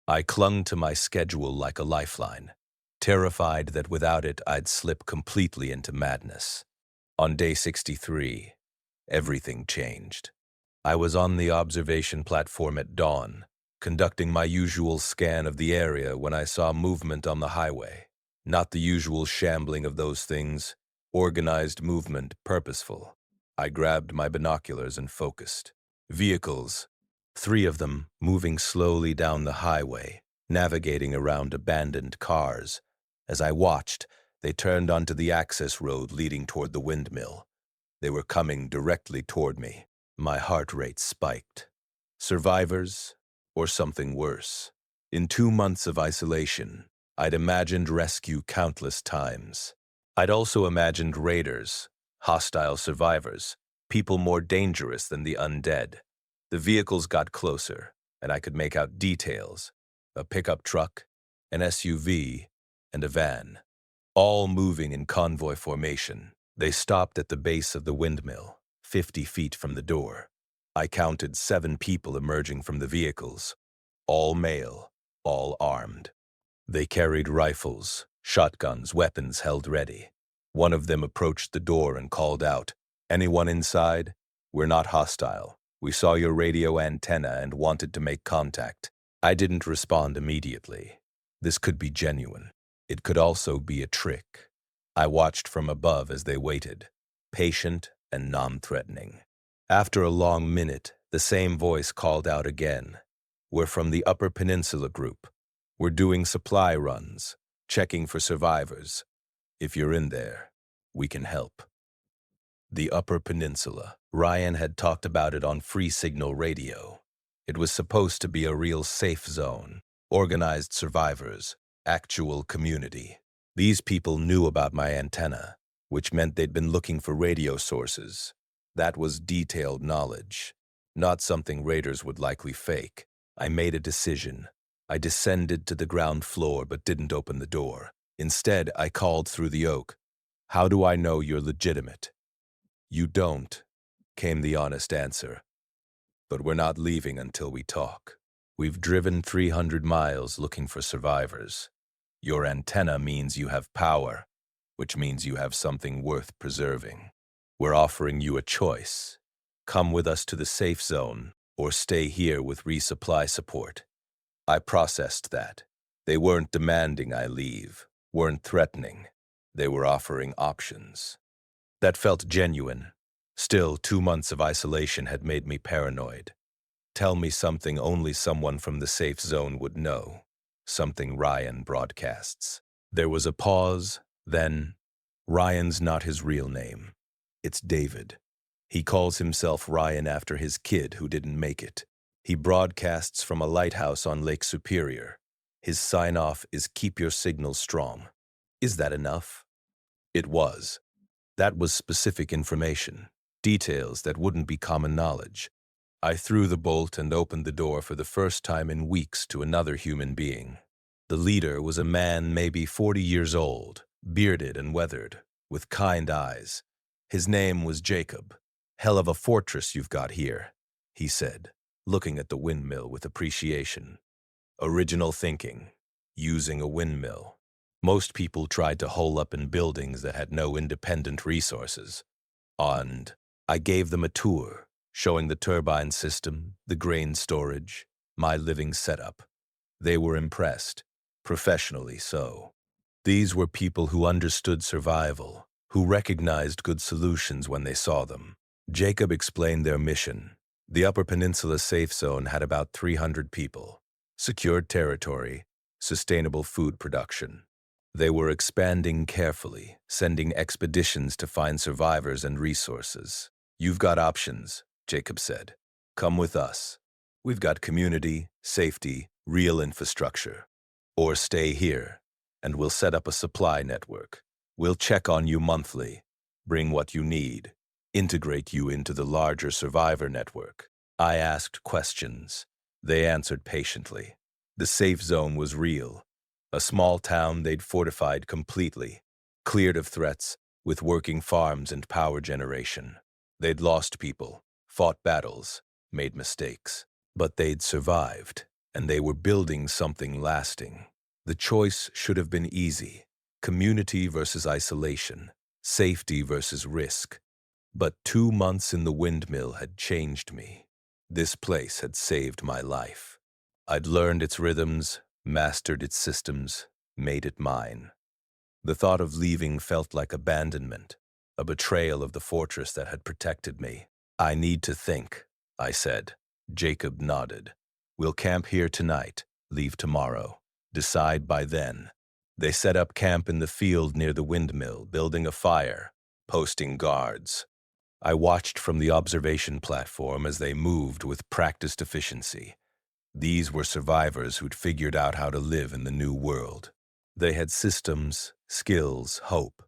I clung to my schedule like a lifeline, terrified that without it I'd slip completely into madness. On day 63, everything changed. I was on the observation platform at dawn, conducting my usual scan of the area when I saw movement on the highway. Not the usual shambling of those things, organized movement, purposeful. I grabbed my binoculars and focused. Vehicles, 3 of them, moving slowly down the highway, navigating around abandoned cars. As I watched, they turned onto the access road leading toward the Windmill. They were coming directly toward me. My heart rate spiked. Survivors, or something worse. In 2 months of isolation, I'd imagined rescue countless times. I'd also imagined raiders, hostile survivors, people more dangerous than the undead. The vehicles got closer, and I could make out details: a pickup truck, an SUV, and a van, all moving in convoy formation. They stopped at the base of the Windmill, 50 feet from the door. I counted 7 people emerging from the vehicles, all male, all armed. They carried rifles, shotguns, weapons held ready. One of them approached the door and called out, "Anyone inside? We're not hostile. We saw your radio antenna and wanted to make contact." I didn't respond immediately. This could be genuine. It could also be a trick. I watched from above as they waited, patient and non-threatening. After a long minute, the same voice called out again. "We're from the Upper Peninsula Group. We're doing supply runs, checking for survivors. If you're in there, we can help." The Upper Peninsula. Ryan had talked about it on Free Signal Radio. It was supposed to be a real safe zone, organized survivors, actual community. These people knew about my antenna, which meant they'd been looking for radio sources. That was detailed knowledge, not something raiders would likely fake. I made a decision. I descended to the ground floor but didn't open the door. Instead, I called through the oak. "How do I know you're legitimate?" "You don't," came the honest answer. "But we're not leaving until we talk. We've driven 300 miles looking for survivors. Your antenna means you have power, which means you have something worth preserving. We're offering you a choice. Come with us to the safe zone, or stay here with resupply support." I processed that. They weren't demanding I leave, weren't threatening. They were offering options. That felt genuine. Still, 2 months of isolation had made me paranoid. Tell me something only someone from the safe zone would know. Something Ryan broadcasts. There was a pause, then, "Ryan's not his real name. It's David. He calls himself Ryan after his kid who didn't make it. He broadcasts from a lighthouse on Lake Superior. His sign-off is 'Keep your signal strong.'" Is that enough? It was. That was specific information, details that wouldn't be common knowledge. I threw the bolt and opened the door for the first time in weeks to another human being. The leader was a man maybe 40 years old, bearded and weathered, with kind eyes. His name was Jacob. "Hell of a fortress you've got here," he said, looking at the windmill with appreciation. Original thinking, using a windmill. Most people tried to hole up in buildings that had no independent resources. And I gave them a tour, showing the turbine system, the grain storage, my living setup. They were impressed, professionally so. These were people who understood survival, who recognized good solutions when they saw them. Jacob explained their mission. The Upper Peninsula Safe Zone had about 300 people. Secured territory, sustainable food production. They were expanding carefully, sending expeditions to find survivors and resources. "You've got options," Jacob said. "Come with us. We've got community, safety, real infrastructure. Or stay here, and we'll set up a supply network. We'll check on you monthly, bring what you need, integrate you into the larger survivor network." I asked questions. They answered patiently. The safe zone was real. A small town they'd fortified completely, cleared of threats, with working farms and power generation. They'd lost people, fought battles, made mistakes. But they'd survived, and they were building something lasting. The choice should have been easy. Community versus isolation, safety versus risk. But 2 months in the windmill had changed me. This place had saved my life. I'd learned its rhythms, mastered its systems, made it mine. The thought of leaving felt like abandonment, a betrayal of the fortress that had protected me. "I need to think," I said. Jacob nodded. "We'll camp here tonight, leave tomorrow. Decide by then." They set up camp in the field near the windmill, building a fire, posting guards. I watched from the observation platform as they moved with practiced efficiency. These were survivors who'd figured out how to live in the new world. They had systems, skills, hope.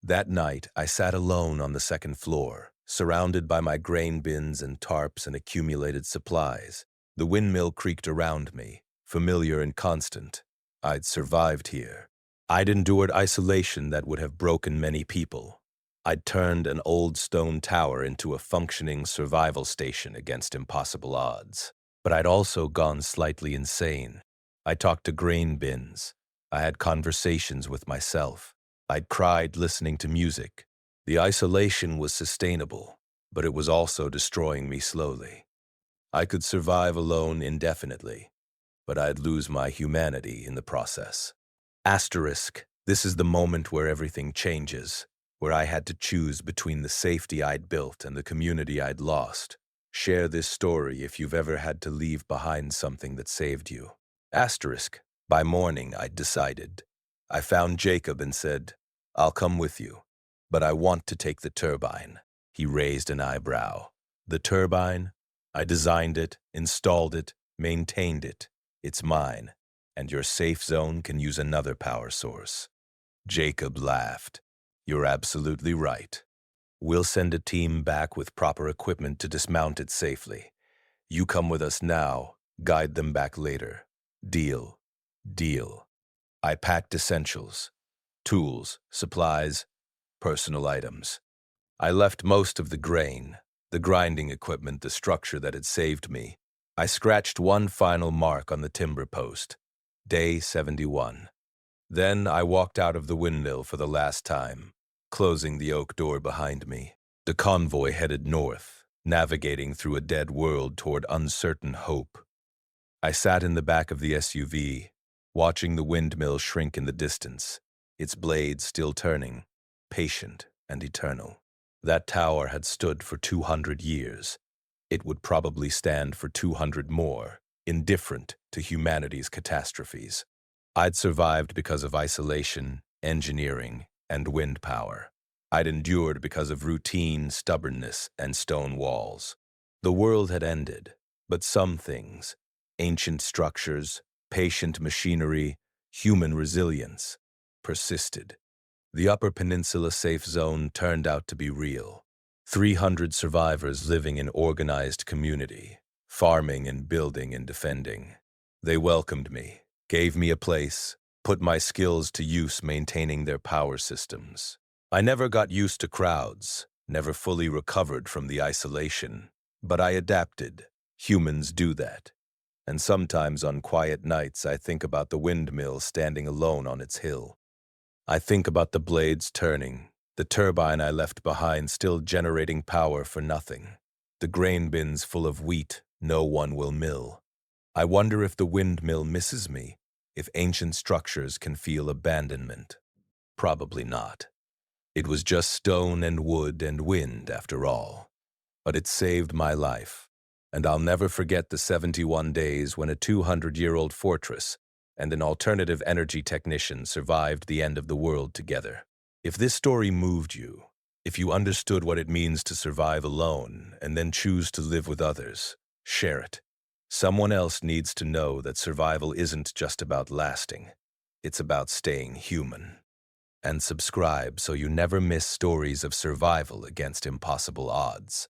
That night, I sat alone on the second floor, surrounded by my grain bins and tarps and accumulated supplies. The windmill creaked around me, familiar and constant. I'd survived here. I'd endured isolation that would have broken many people. I'd turned an old stone tower into a functioning survival station against impossible odds. But I'd also gone slightly insane. I talked to grain bins. I had conversations with myself. I'd cried listening to music. The isolation was sustainable, but it was also destroying me slowly. I could survive alone indefinitely, but I'd lose my humanity in the process. Asterisk, This is the moment where everything changes, where I had to choose between the safety I'd built and the community I'd lost. Share this story if you've ever had to leave behind something that saved you. Asterisk. By morning, I'd decided. I found Jacob and said, I'll come with you, but I want to take the turbine. He raised an eyebrow. The turbine? I designed it, installed it, maintained it. It's mine, and your safe zone can use another power source. Jacob laughed. You're absolutely right. We'll send a team back with proper equipment to dismount it safely. You come with us now, guide them back later. Deal. Deal. I packed essentials. Tools, supplies, personal items. I left most of the grain, the grinding equipment, the structure that had saved me. I scratched one final mark on the timber post. Day 71. Then I walked out of the windmill for the last time, closing the oak door behind me. The convoy headed north, navigating through a dead world toward uncertain hope. I sat in the back of the SUV, watching the windmill shrink in the distance, its blades still turning, patient and eternal. That tower had stood for 200 years. It would probably stand for 200 more, indifferent to humanity's catastrophes. I'd survived because of isolation, engineering, and wind power. I'd endured because of routine, stubbornness, and stone walls. The world had ended, but some things, ancient structures, patient machinery, human resilience, persisted. The Upper Peninsula safe zone turned out to be real. 300 survivors living in organized community, farming and building and defending. They welcomed me, gave me a place, put my skills to use maintaining their power systems. I never got used to crowds, never fully recovered from the isolation, but I adapted. Humans do that. And sometimes on quiet nights I think about the windmill standing alone on its hill. I think about the blades turning, the turbine I left behind still generating power for nothing, the grain bins full of wheat no one will mill. I wonder if the windmill misses me, if ancient structures can feel abandonment. Probably not. It was just stone and wood and wind after all. But it saved my life, and I'll never forget the 71 days when a 200-year-old fortress and an alternative energy technician survived the end of the world together. If this story moved you, if you understood what it means to survive alone and then choose to live with others, share it. Someone else needs to know that survival isn't just about lasting. It's about staying human. And subscribe so you never miss stories of survival against impossible odds.